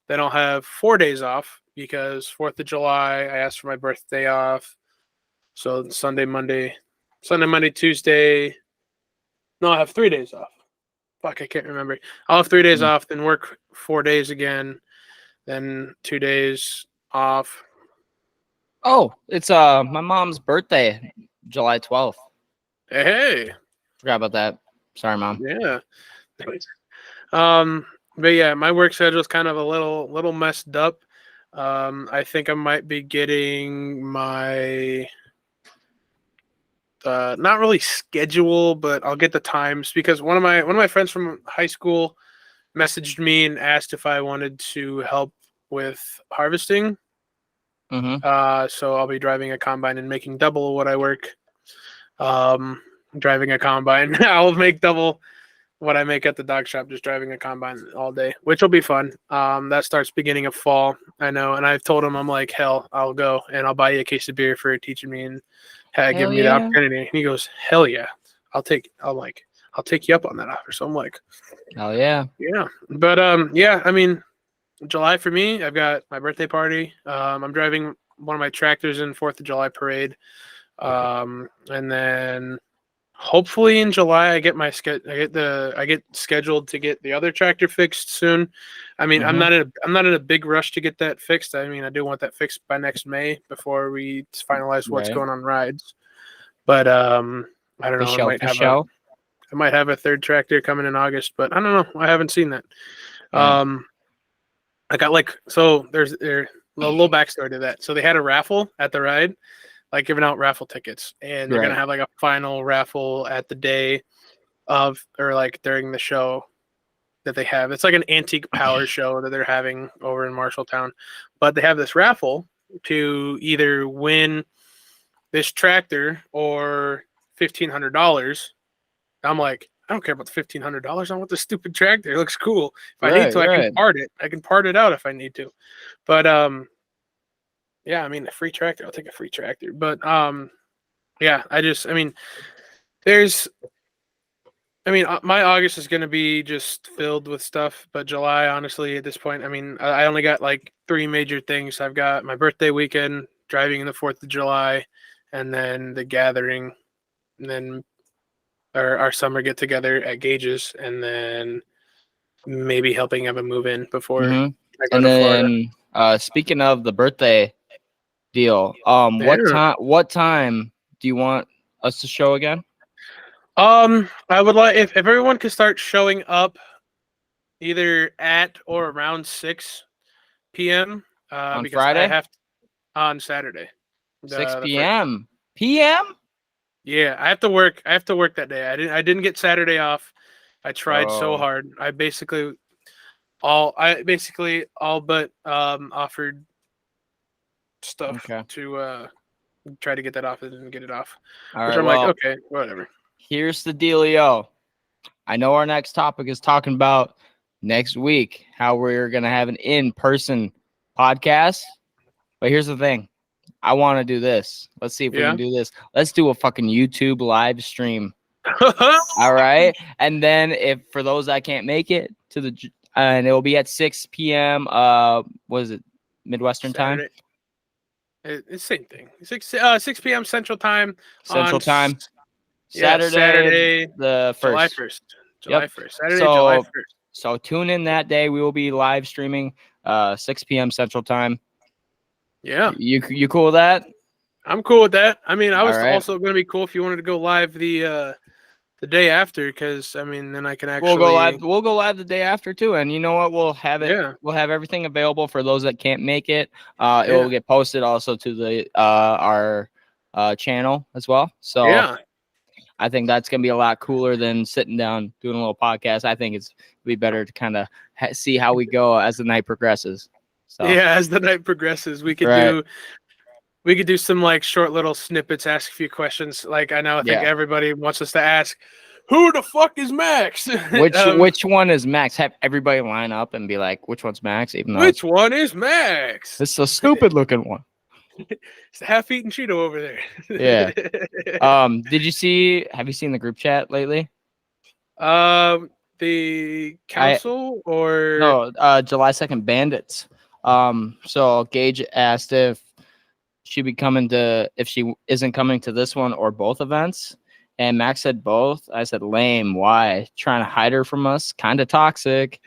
Then I'll have 4 days off because 4th of July, I asked for my birthday off. So Sunday, Monday, Tuesday. No, I have 3 days off. Fuck, I can't remember. I'll have 3 days off, then work 4 days again, then 2 days off. Oh, it's my mom's birthday, July 12th. Hey. Forgot about that. Sorry, Mom. Yeah. But yeah, my work schedule is kind of a little messed up. I think I might be getting my not really schedule, but I'll get the times because one of my friends from high school messaged me and asked if I wanted to help with harvesting. So I'll be driving a combine and making double what I work. Driving a combine, I'll make double what I make at the dog shop, just driving a combine all day, which will be fun. That starts beginning of fall. I know, and I've told him, I'm like, hell, I'll go and I'll buy you a case of beer for teaching me and giving me the opportunity. And he goes, hell yeah, I'll take you up on that offer. So I'm like, hell yeah, yeah. But yeah, I mean, July for me, I've got my birthday party. I'm driving one of my tractors in 4th of July parade, and then hopefully in July I get scheduled to get the other tractor fixed soon. I mean, I'm not in a big rush to get that fixed. I mean, I do want that fixed by next May before we finalize what's going on rides. But I don't know. I might have a third tractor coming in August, but I don't know. I haven't seen that. Yeah. I got there's a little backstory to that. So they had a raffle at the ride, like giving out raffle tickets, and they're gonna have like a final raffle at the day of, or like during the show that they have. It's like an antique power show that they're having over in Marshalltown, but they have this raffle to either win this tractor or $1,500. I'm like, I don't care about the $1,500. I want the stupid tractor. It looks cool. If I need to, I can part it. I can part it out if I need to. But yeah, I mean, a free tractor. I'll take a free tractor. But yeah, my August is gonna be just filled with stuff. But July, honestly, at this point, I mean, I only got like 3 major things. I've got my birthday weekend, driving in the 4th of July, and then the gathering, and then our summer get together at Gage's, and then maybe helping Emma move in before I go to Florida. Speaking of the birthday deal, what time do you want us to show again? I would like if everyone could start showing up either at or around 6 p.m. On Because I Friday, have on Saturday. 6 The first. p.m. p.m. Yeah, I have to work. I have to work that day. I didn't get Saturday off. I tried so Oh, hard. I basically all but offered stuff okay. to try to get that off and didn't get it off. All Which right. I'm like, Well, okay, whatever. here's the dealio. I know our next topic is talking about next week how we're gonna have an in-person podcast. But here's the thing. I want to do this. Let's see if we Yeah. can do this. Let's do a fucking YouTube live stream. All right. And then if for those that can't make it to and it will be at 6 p.m. What is it? Midwestern time? Saturday. It's the same thing. 6 p.m. Central Time Central on time. yeah, Saturday Saturday, the July 1st. 1st. July Yep. 1st. Saturday, July 1st. So tune in that day. We will be live streaming 6 p.m. Central time. Yeah. You cool with that? I'm cool with that. I mean, I All was right. also going to be cool if you wanted to go live the day after, because I mean, then I can actually We'll go live. We'll go live the day after too. And you know what? We'll have it. Yeah. We'll have everything available for those that can't make it. It Yeah. will get posted also to the our channel as well. So Yeah. I think that's gonna be a lot cooler than sitting down doing a little podcast. I think it's be better to kind of see how we go as the night progresses. So Yeah, as the night progresses, we could right. do some like short little snippets, ask a few questions. Like I think Yeah. everybody wants us to ask, who the fuck is Max? Which one is Max? Have everybody line up and be like, which one's Max? Even though which one is Max? it's a stupid looking one. It's the half-eaten Cheeto over there. Yeah. Have you seen the group chat lately? The council or No, July 2nd bandits. So Gage asked if if she isn't coming to this one or both events. And Max said both. I said lame. Why? Trying to hide her from us? Kind of toxic.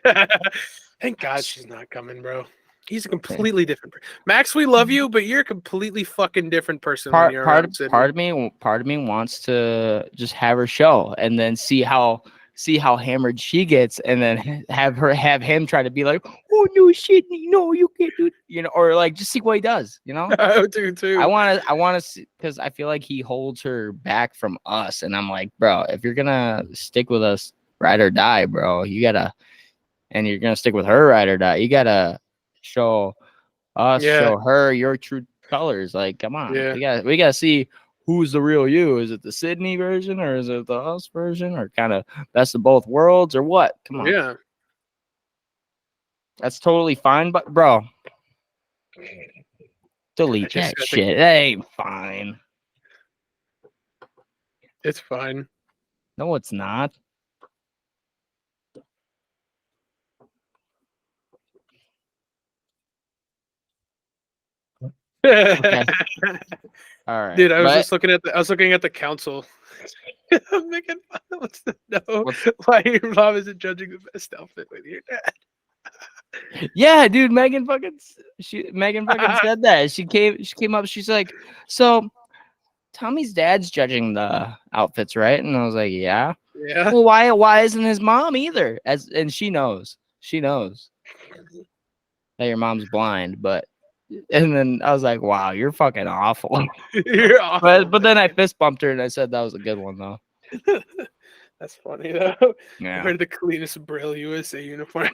Thank God she's not coming, bro. He's a completely different person. Max, we love you, but you're a completely fucking different person when you're around Sydney. Part of me wants to just have her show and then see how hammered she gets, and then have him try to be like, oh no shit, no, you can't do it, or like just see what he does, I do too. I want to see, because I feel like he holds her back from us, and I'm like, bro, if you're gonna stick with us, ride or die, bro, and you're gonna stick with her, ride or die, you gotta show her your true colors. Like, come on, we gotta see who's the real you. Is it the Sydney version, or is it the us version, or kind of best of both worlds, or what? Come on. Yeah, that's totally fine, but bro, delete that shit. That ain't fine. It's fine. No, it's not. Okay. All right, dude. I was looking at the council. I'm making fun of wants to know why your mom isn't judging the best outfit with your dad. Yeah, dude. Megan fucking said that. She came up. She's like, so Tommy's dad's judging the outfits, right? And I was like, yeah. Yeah. Well, why isn't his mom either? And she knows that your mom's blind, but. And then I was like, wow, you're fucking awful. You're awful. But then I fist bumped her and I said that was a good one, though. That's funny, though. Yeah. Wear the cleanest Braille USA uniform.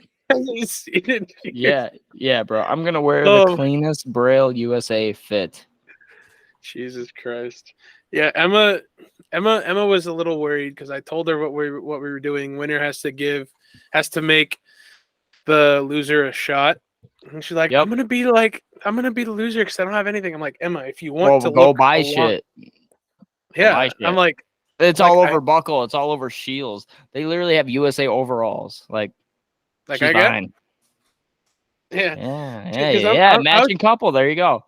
Yeah, bro. I'm going to wear the cleanest Braille USA fit. Jesus Christ. Yeah, Emma was a little worried because I told her what we were doing. Winner has to make the loser a shot. And she's like, I'm gonna be the loser because I don't have anything. I'm like, Emma, if you want to go buy shit. Yeah, buy shit. I'm like, it's all over Buckle. It's all over Shields. They literally have USA overalls. Like I get. Fine. Yeah. Matching couple. There you go.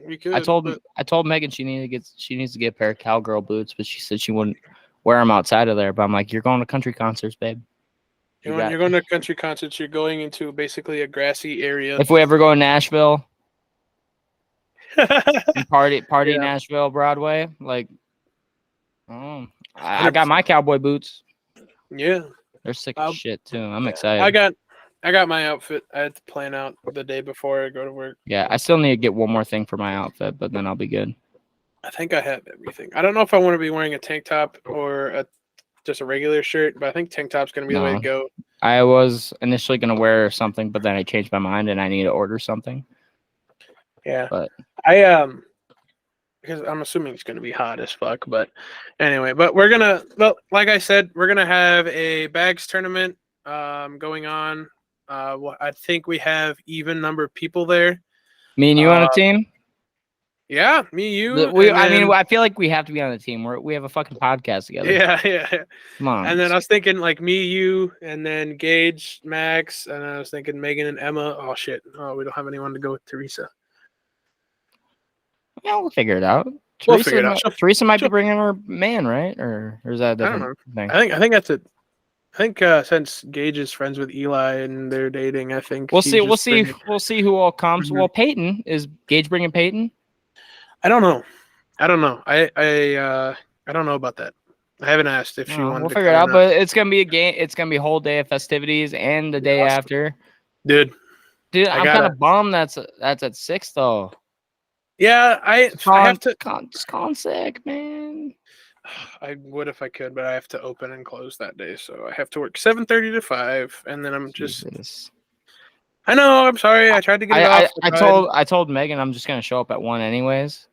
We could. I told Megan she needs to get a pair of cowgirl boots, but she said she wouldn't wear them outside of there. But I'm like, you're going to country concerts, babe. You're going to country concerts. You're going into basically a grassy area. If we ever go to Nashville, party Nashville Broadway, like, I got my cowboy boots. Yeah, They're sick as shit too. I'm Yeah, excited. I got my outfit. I had to plan out the day before I go to work. Yeah, I still need to get one more thing for my outfit, but then I'll be good. I think I have everything. I don't know if I want to be wearing a tank top or just a regular shirt, but I think tank top's going to be the way to No. go. I was initially gonna wear something, but then I changed my mind and I need to order something. Yeah. But because I'm assuming it's going to be hot as fuck, but anyway, but like I said, we're going to have a bags tournament going on. I think we have even number of people there. me and you on a team? Yeah, me, you, I mean, I feel like we have to be on a team. We have a fucking podcast together. Yeah. Come on. And then I was thinking like me, you, and then Gage, Max, and I was thinking Megan and Emma. Oh shit! Oh, we don't have anyone to go with Teresa. Yeah, we'll figure it out. We'll figure it out. Teresa might be bringing her man, right? Or is that a different thing? I think that's it. I think since Gage is friends with Eli and they're dating, I think we'll see who all comes. Mm-hmm. Well, Peyton, is Gage bringing Peyton? I don't know. I don't know about that. I haven't asked if she wanted. We'll figure it out. But it's gonna be a game. It's gonna be a whole day of festivities and the day after. Dude, I'm kind of bummed. That's at 6 though. Yeah, I have to. Just calling sick, man. I would if I could, but I have to open and close that day, so I have to work 7:30 to 5, and then I'm just. Jesus. I know. I'm sorry. I tried to get it off. I told Megan I'm just gonna show up at 1 anyways.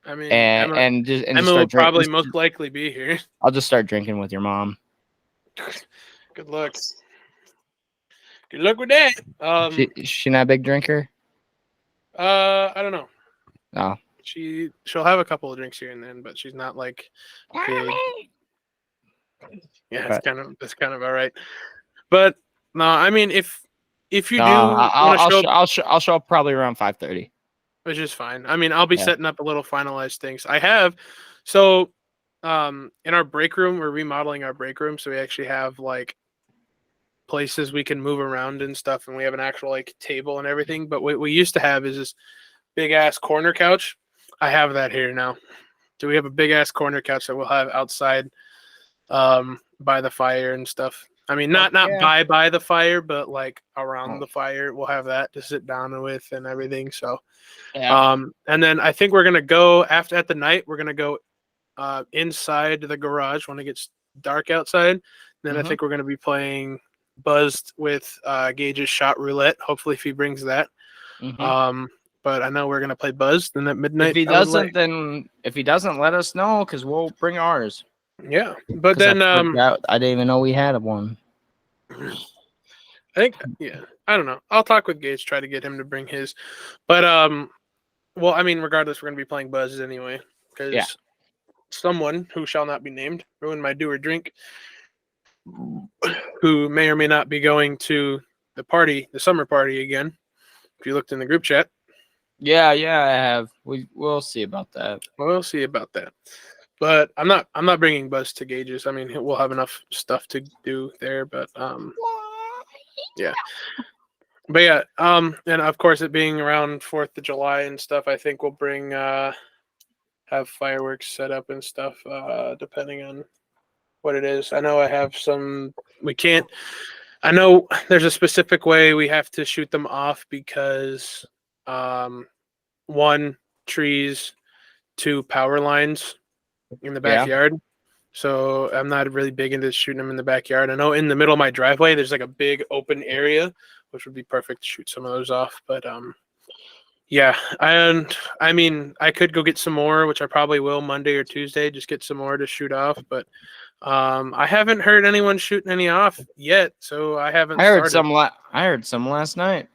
I mean, Emma will probably most likely be here. I'll just start drinking with your mom. Good luck. Good luck with that. She not a big drinker? I don't know. No. She'll have a couple of drinks here and then, but she's not like big. Yeah, it's kind of all right. But no, I mean if you do I'll show up probably around 5:30. Which is fine. I mean, I'll be setting up a little finalized things. I have in our break room, we're remodeling our break room, so we actually have like places we can move around and stuff, and we have an actual like table and everything. But what we used to have is this big ass corner couch. I have that here now. So we have a big ass corner couch that we'll have outside by the fire and stuff. I mean, not by the fire, but like around the fire. We'll have that to sit down with and everything. So, and then I think we're gonna go at the night. We're gonna go inside the garage when it gets dark outside. Then I think we're gonna be playing Buzzed with Gage's shot roulette. Hopefully, if he brings that. But I know we're gonna play Buzzed. Then at midnight, if he doesn't, let us know because we'll bring ours. Yeah, but then I didn't even know we had one. I think I don't know. I'll talk with Gage, try to get him to bring his. But well, I mean, regardless, we're gonna be playing Buzzes anyway because someone who shall not be named ruined my do or drink, who may or may not be going to the summer party again. If you looked in the group chat. Yeah, I have. We'll see about that. We'll see about that. But I'm not bringing Buzz to Gage's. I mean, we'll have enough stuff to do there, but yeah. But yeah, and of course it being around 4th of July and stuff, I think we'll bring have fireworks set up and stuff, depending on what it is. I know I have some I know there's a specific way we have to shoot them off because 1, trees, 2, power lines in the backyard. So I'm not really big into shooting them in the backyard. I know in the middle of my driveway there's like a big open area, which would be perfect to shoot some of those off. But yeah, and I mean I could go get some more, which I probably will Monday or Tuesday, just get some more to shoot off. But I haven't heard anyone shooting any off yet, so I haven't. I heard some last night.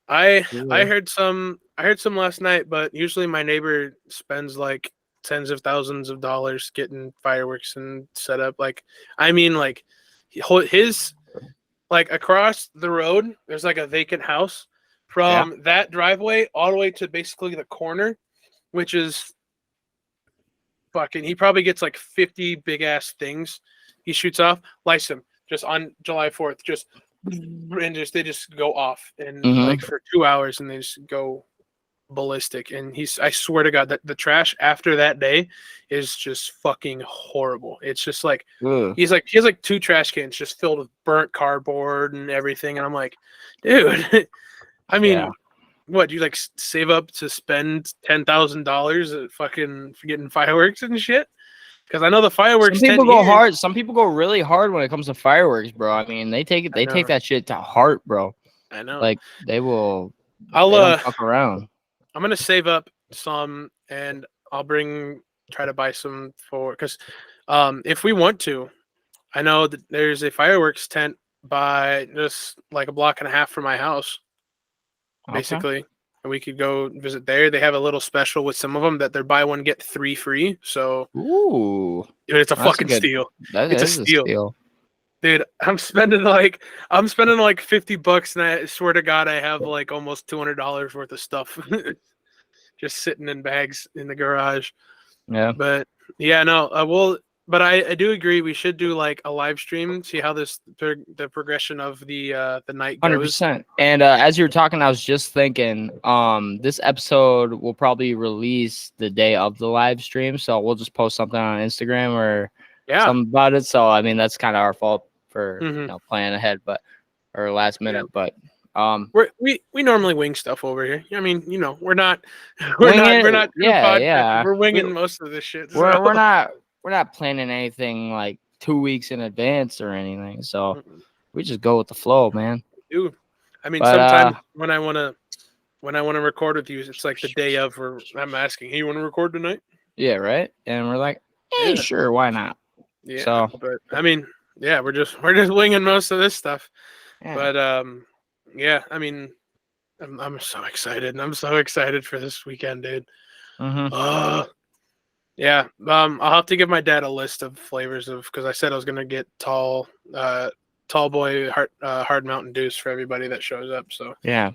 I heard some last night, but usually my neighbor spends like tens of thousands of dollars getting fireworks and set up. Like, I mean, like his like across the road, there's like a vacant house from that driveway all the way to basically the corner, which is fucking. He probably gets like 50 big ass things he shoots off. Lights them just on July 4th, and they just go off and like for 2 hours, and they just go ballistic. And I swear to God, that the trash after that day is just fucking horrible. It's just like Ugh. he has like 2 trash cans just filled with burnt cardboard and everything. And I'm like, dude, I mean, Yeah. what, you like save up to spend $10,000 at fucking getting fireworks and shit? Because I know the fireworks. Some people go hard. Some people go really hard when it comes to fireworks, bro. I mean, they take that shit to heart, bro. I know. Like they will. They I'll don't fuck around. I'm gonna save up some, and I'll try to buy some for, because if we want to, I know that there's a fireworks tent by just like a block and a half from my house, basically. Okay. And we could go visit there. They have a little special with some of them that they're buy one get 3 free. So, ooh, dude, it's a fucking steal. It's a steal. Dude, I'm spending like $50, and I swear to God, I have like almost $200 worth of stuff just sitting in bags in the garage. Yeah, but yeah, no, but I do agree we should do like a live stream, see how the progression of the night goes. 100%. And as you were talking, I was just thinking, this episode will probably release the day of the live stream, so we'll just post something on Instagram or something about it. So I mean, that's kind of our fault for planning ahead, or last minute. But we normally wing stuff over here. I mean, we're not we're winging most of this shit. So. We're not planning anything like 2 weeks in advance or anything. So we just go with the flow, man. Dude, I mean, sometimes when I want to record with you, it's like the day of, where I'm asking, hey, you want to record tonight? Yeah, right. And we're like, hey, sure, why not? Yeah. So, but I mean, yeah, we're just winging most of this stuff. Yeah. But yeah, I mean, I'm so excited. I'm so excited for this weekend, dude. Yeah. I'll have to give my dad a list of flavors because I said I was gonna get tall boy hard Mountain Dews for everybody that shows up. So yeah.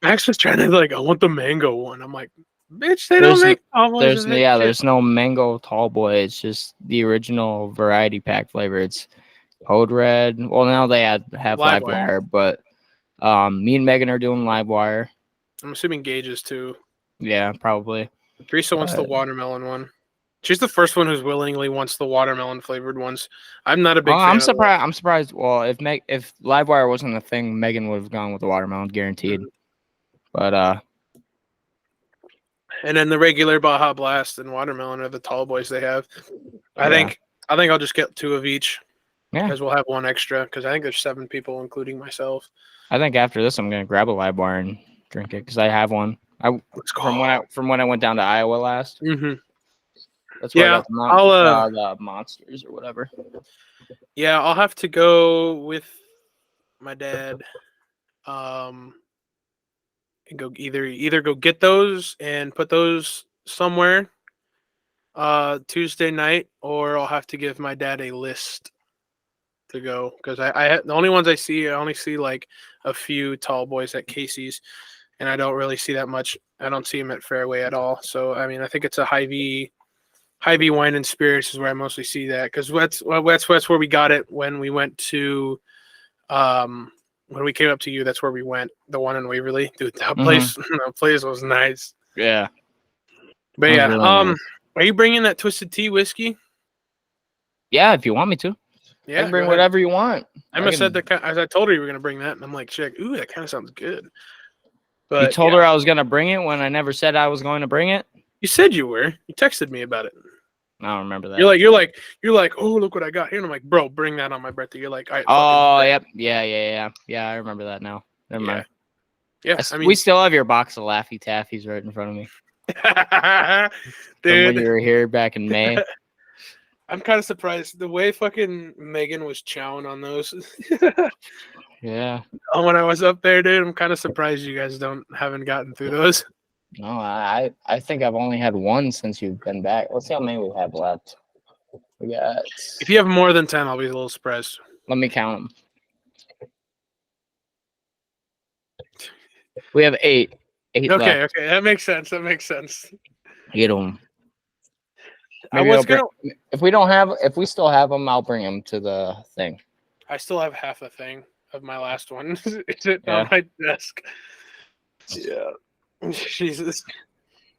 Max was trying to I want the mango one. I'm like, bitch, they don't make tall boys. There's no mango tall boy. It's just the original variety pack flavor. It's Code Red. Well, now they have Livewire, but me and Megan are doing Livewire. I'm assuming Gage's too. Yeah, probably. Teresa wants the watermelon one. She's the first one who's willingly wants the watermelon flavored ones. I'm not a big fan. I'm surprised. I'm surprised. Well, if Livewire wasn't a thing, Megan would have gone with the watermelon, guaranteed. But and then the regular Baja Blast and watermelon are the tall boys they have. I think I'll just get 2 of each. Yeah, because we'll have 1 extra. Because I think there's 7 people, including myself. I think after this, I'm gonna grab a Livewire and drink it because I have one. From when I went down to Iowa last. Mm-hmm. That's where I got the monsters or whatever. Yeah, I'll have to go with my dad. And go either go get those and put those somewhere Tuesday night, or I'll have to give my dad a list to go, because I the only ones I only see like a few tall boys at Casey's, and I don't really see that much. I don't see them at Fairway at all. So I mean, I think it's a Hive Wine and Spirits is where I mostly see that, because that's where we got it when we went to when we came up to you. That's where we went, the one in Waverly. Dude, that place was nice. Yeah. But yeah, really nice. Are you bringing that Twisted Tea whiskey? Yeah, if you want me to. Yeah, I can bring whatever you want. Emma said that, as I told her you were gonna bring that, and I'm like, check. Ooh, that kind of sounds good. But you told her I was gonna bring it when I never said I was going to bring it. You said you were. You texted me about it. I don't remember that. You're like, oh, look what I got here. And I'm like, bro, bring that on my birthday. You're like, all right. Oh, yep. Yeah. I remember that now. Never mind. Yeah. I mean, we still have your box of Laffy Taffies right in front of me. Dude. When you were here back in May. I'm kind of surprised the way fucking Megan was chowing on those. Yeah. When I was up there, dude, I'm kind of surprised you guys haven't gotten through those. No, I think I've only had 1 since you've been back. Let's see how many we have left. We got. If you have more than 10, I'll be a little surprised. Let me count them. We have 8. 8 left. Okay, that makes sense. 8 of them. If we still have them, I'll bring them to the thing. I still have half the thing of my last one. It's on my desk. Yeah. Jesus.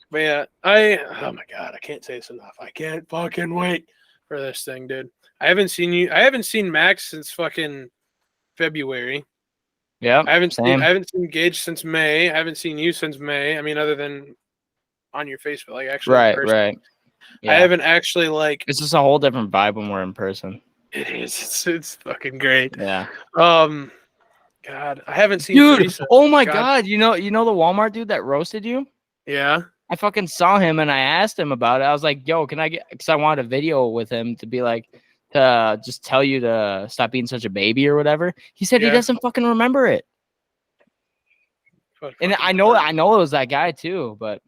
But yeah, oh my god, I can't say this enough. I can't fucking wait for this thing, dude. I haven't seen Max since fucking February. Yeah, I same. haven't seen Gage since May. I haven't seen you since May. I mean, other than on your Facebook, like actually in person. Right. I Yeah, haven't actually like. it's just a whole different vibe when we're in person. It is. It's fucking great. Yeah, God, I haven't seen dude. Teresa. Oh my God, god, you know the Walmart dude that roasted you? yeah. I fucking saw him and I asked him about it. I was like, "Yo, can I get?" Because I wanted a video with him to be like, to just tell you to stop being such a baby or whatever. He said he Yeah. doesn't fucking remember it, and I know it was that guy too, but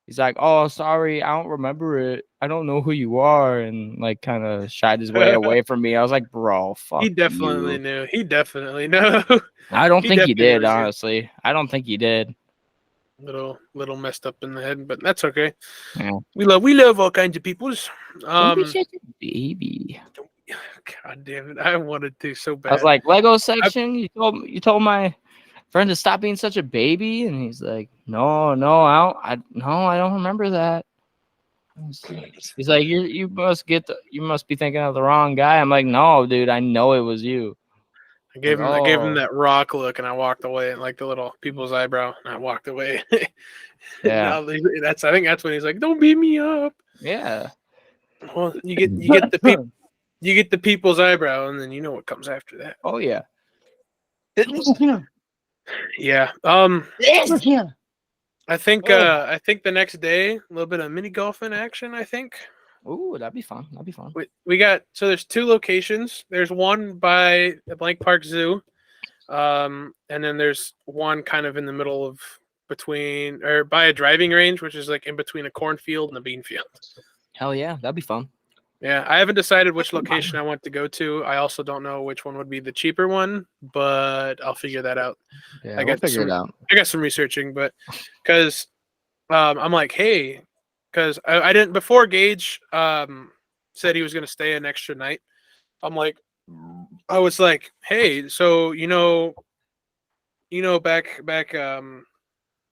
he's like, "Oh, sorry, I don't remember it. I don't know who you are," and like kind of shied his way away from me. I was like, "Bro, fuck He definitely you." knew. He definitely knew. I don't He think he definitely did, knows you. honestly. I don't think he did. Little messed up in the head, but that's okay. Yeah. We love all kinds of peoples. Don't be such a baby. God damn it! I wanted to so bad. I was like, Lego section. You told my friend to stop being such a baby, and he's like, no, I don't remember that. He's like, you must be thinking of the wrong guy. I'm like, no, dude, I know it was you. I gave him that rock look, and I walked away, and like the little people's eyebrow, and I walked away. Yeah. I think that's when he's like, "Don't beat me up." Yeah. Well, you get the people's eyebrow, and then you know what comes after that. Oh yeah. Yeah. I think the next day, a little bit of mini golf in action. I think. Ooh, that'd be fun. We got there's 2 locations. There's one by the Blank Park Zoo, and then there's one kind of in the middle of between or by a driving range, which is like in between a cornfield and a bean field. Hell yeah, that'd be fun. Yeah, I haven't decided which location I want to go to. I also don't know which one would be the cheaper one, but I'll figure that out. Yeah, we'll figure it out. I got some researching, but because I'm like, hey, because I didn't before Gage said he was going to stay an extra night. I was like, hey, so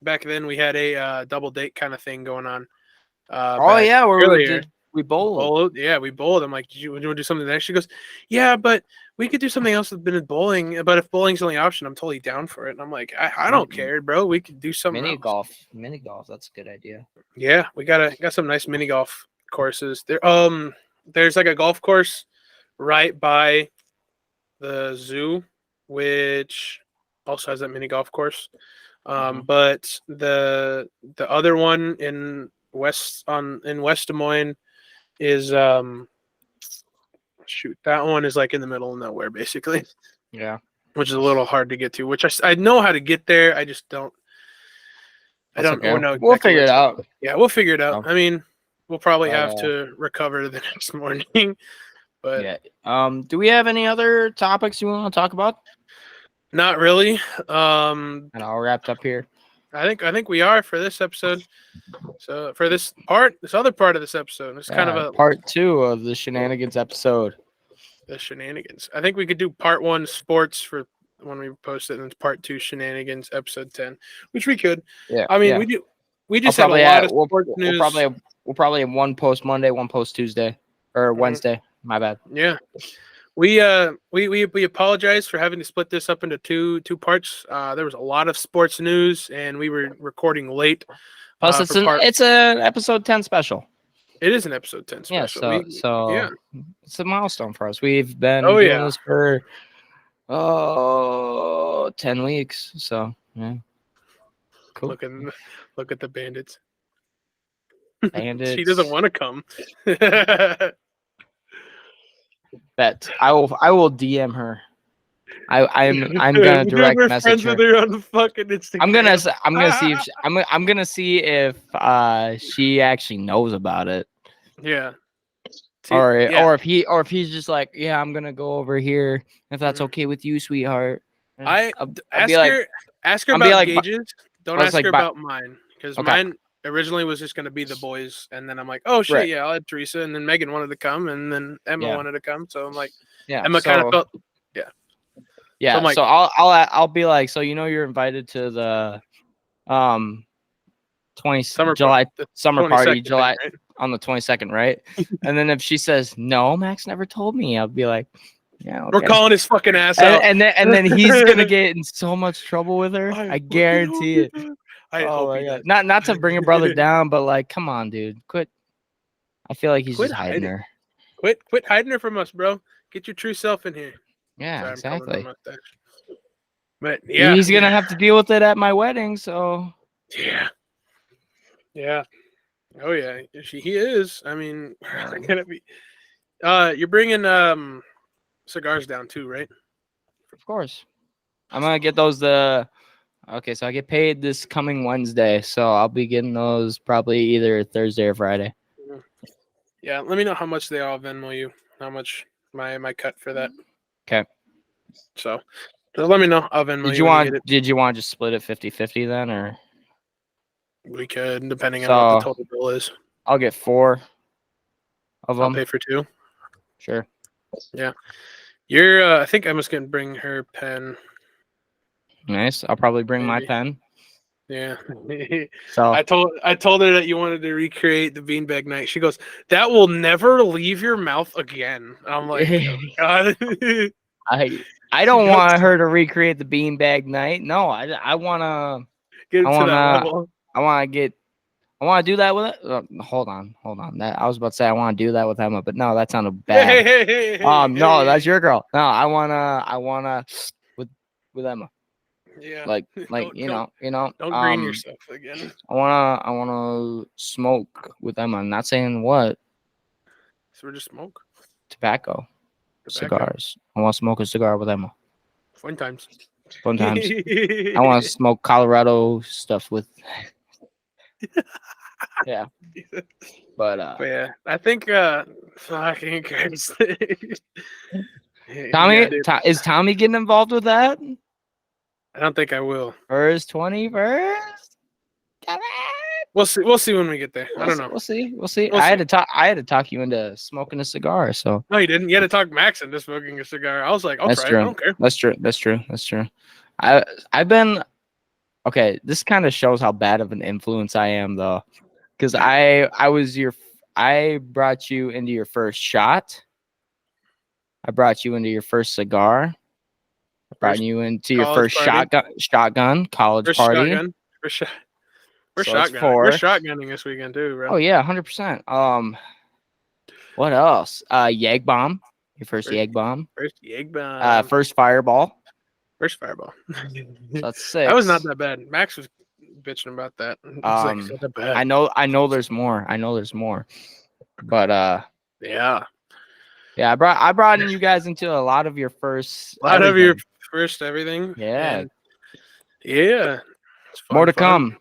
back then we had a double date kind of thing going on. Yeah, we bowled. Yeah, we bowled. I'm like, would you want to do something next? She goes, yeah, but we could do something else with bowling. But if bowling's the only option, I'm totally down for it. And I'm like, I don't care, bro. We could do something mini else. Mini golf. That's a good idea. Yeah, we got some nice mini golf courses. There's like a golf course right by the zoo, which also has that mini golf course. But the other one in West Des Moines is that one is like in the middle of nowhere basically. Yeah, which is a little hard to get to. Which I know how to get there. I just don't. I don't know. Exactly, we'll figure it out. Yeah, we'll figure it out. I mean, we'll probably have to recover the next morning. But yeah. Do we have any other topics you want to talk about? Not really. And all wrapped up here. I think we are for this episode. So for this other part of this episode, it's kind of a part 2 of the Shenanigans episode. The Shenanigans. I think we could do part 1 sports for when we post it, and part 2 Shenanigans episode 10, which we could. Yeah. I mean, we just have a lot of sports news. We'll probably have one post Monday, one post Tuesday or Wednesday. My bad. Yeah. We apologize for having to split this up into two parts. There was a lot of sports news, and we were recording late. Plus, it's an episode 10 special. It is an episode 10 special. Yeah, it's a milestone for us. We've been doing this for 10 weeks. So yeah, cool. Look at the bandits. Bandits. She doesn't want to come. Bet I will DM her. I'm gonna direct message her. On the fucking Instagram. I'm gonna see if she actually knows about it. Yeah. Or if he's just like, yeah, I'm gonna go over here if that's okay with you, sweetheart. Ask her about Gage's. Don't ask her about mine, because mine originally was just gonna be the boys, and then I'm like, oh shit, right. Yeah, I'll have Teresa, and then Megan wanted to come, and then Emma wanted to come, so I'm like, Emma kind of felt, yeah. So, like, so I'll be like, so you're invited to the um 20 Summer July the summer 22nd party thing, July right? on the 22nd, right? And then if she says no, Max never told me, I'll be like, yeah, We're okay. calling his fucking ass out. And then he's gonna get in so much trouble with her. I fucking hope guarantee he it. does. I Oh hope my he god. does. Not to bring a brother down, but like, come on, dude. Quit. I feel like he's Quit just hiding her. Quit hiding her from us, bro. Get your true self in here. Yeah, Sorry, I'm covering my exactly. mustache. But yeah, He's gonna have to deal with it at my wedding, so yeah. Oh yeah, he is. I mean, we're gonna be. You're bringing cigars down too, right? of course. I'm gonna get those okay, so I get paid this coming Wednesday, so I'll be getting those probably either Thursday or Friday. Yeah, let me know how much they all Venmo you. How much my cut for that. Okay. So let me know. I'll Venmo Did you you when you want get it. did you want to just split it 50-50 then, or We could, depending on what the total bill is. I'll get 4 of them. I'll pay for 2. Sure. Yeah. You're I think I'm just gonna bring her pen. Nice. I'll probably bring my pen. Yeah. So I told her that you wanted to recreate the beanbag night. She goes, "That will never leave your mouth again." I'm like, oh God. I don't want her to recreate the beanbag night. No, I wanna get to that level. I wanna do that with it. Hold on. That I was about to say I want to do that with Emma, but no, that sounded bad. No, that's your girl. No, I wanna with Emma. Yeah. Like you know. Don't green yourself again. I wanna smoke with Emma. I'm not saying what. So we're just smoke. Tobacco. Cigars. I want to smoke a cigar with Emma. Fun times. I want to smoke Colorado stuff with. Yeah. But yeah, I think fucking Christ. Tommy, is Tommy getting involved with that I don't think I will. for his 21st? We'll see when we get there. I don't know. We'll see. I had to talk you into smoking a cigar. So no, you didn't. You had to talk Max into smoking a cigar. I was like, I'll try it. I don't care. That's true. I've been okay. This kind of shows how bad of an influence I am, though, because I brought you into your first shot. I brought you into your first cigar. I brought you into your first shotgun college party. We're shotgunning this weekend too, bro. Oh yeah, 100%. What else? Yeg bomb. Your first Yeg bomb. First Yeg bomb. First fireball. So that's 6. That was not that bad. Max was bitching about that. It's like, bad. I know there's more. But yeah. Yeah, I brought in you guys into a lot of your first everything. Yeah. And yeah. More to come.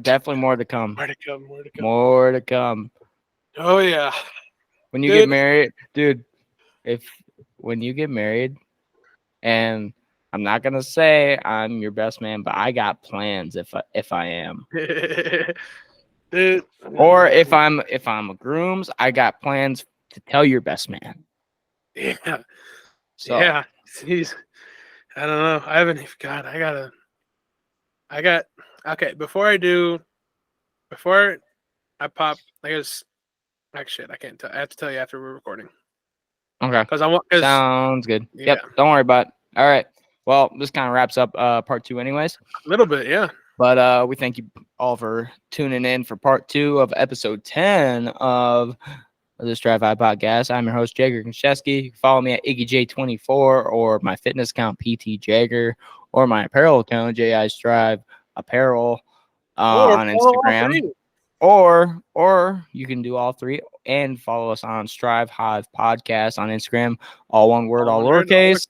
Definitely more to come. More to come. Oh yeah. When you get married, dude, when you get married, and I'm not gonna say I'm your best man, but I got plans if I am. Dude. Or if I'm a groom's, I got plans to tell your best man. Yeah. So yeah. I don't know. I haven't. God, I got. Okay. Before I pop, I guess. Shit, I can't tell. I have to tell you after we're recording. Okay. Because sounds good. Yeah. Yep. Don't worry about it. All right. Well, this kind of wraps up part 2, anyways. A little bit, yeah. But we thank you all for tuning in for part 2 of episode 10 of this Drive High podcast. I'm your host, Jagger Konchesky. You can follow me at IggyJ24 or my fitness account, PT Jagger, or my apparel account, JI Strive Apparel on Instagram. Or you can do all 3 and follow us on Strive Hive podcast on Instagram, all one word, all lowercase.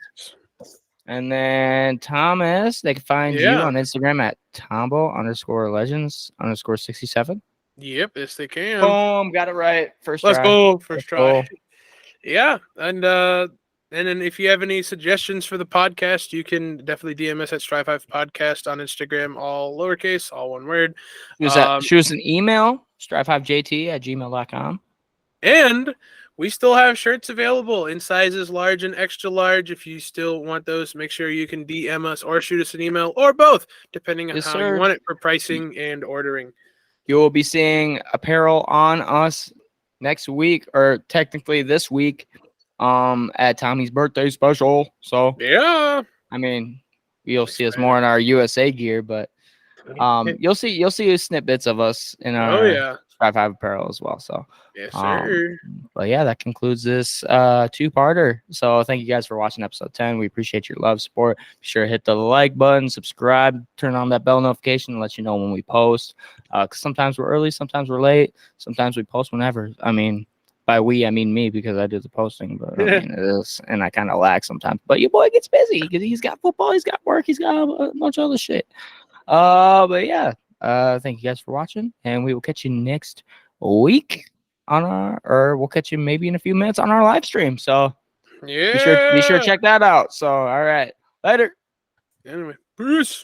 And then Thomas, they can find you on Instagram at Tombo_legends_67. Yep, yes they can. Boom, got it right. Let's go. First try. Yeah, and then if you have any suggestions for the podcast, you can definitely DM us at Strive Hive Podcast on Instagram, all lowercase, all one word. Shoot us an email, strivehivejt@gmail.com. And we still have shirts available in sizes large and extra large. If you still want those, make sure you can DM us or shoot us an email or both, depending on Yes, how you sir. want it for pricing and ordering. You will be seeing apparel on us next week, or technically this week, at Tommy's birthday special. So Yeah. I mean, you'll see us more in our USA gear, but you'll see snippets of us in Oh our yeah. 5 apparel as well. So Yes, sir. but yeah, that concludes this 2-parter. So thank you guys for watching episode 10. We appreciate your love, support. Be sure to hit the like button, subscribe, turn on that bell notification, let you know when we post. Because sometimes we're early, sometimes we're late, sometimes we post whenever. I mean, by we I mean me, because I do the posting, but I mean it is, and I kind of lag sometimes. But your boy gets busy because he's got football, he's got work, he's got a bunch of other shit. But yeah, thank you guys for watching, and we will catch you next week on or we'll catch you maybe in a few minutes on our live stream. So yeah. be sure to check that out. So all right, later. Anyway, peace.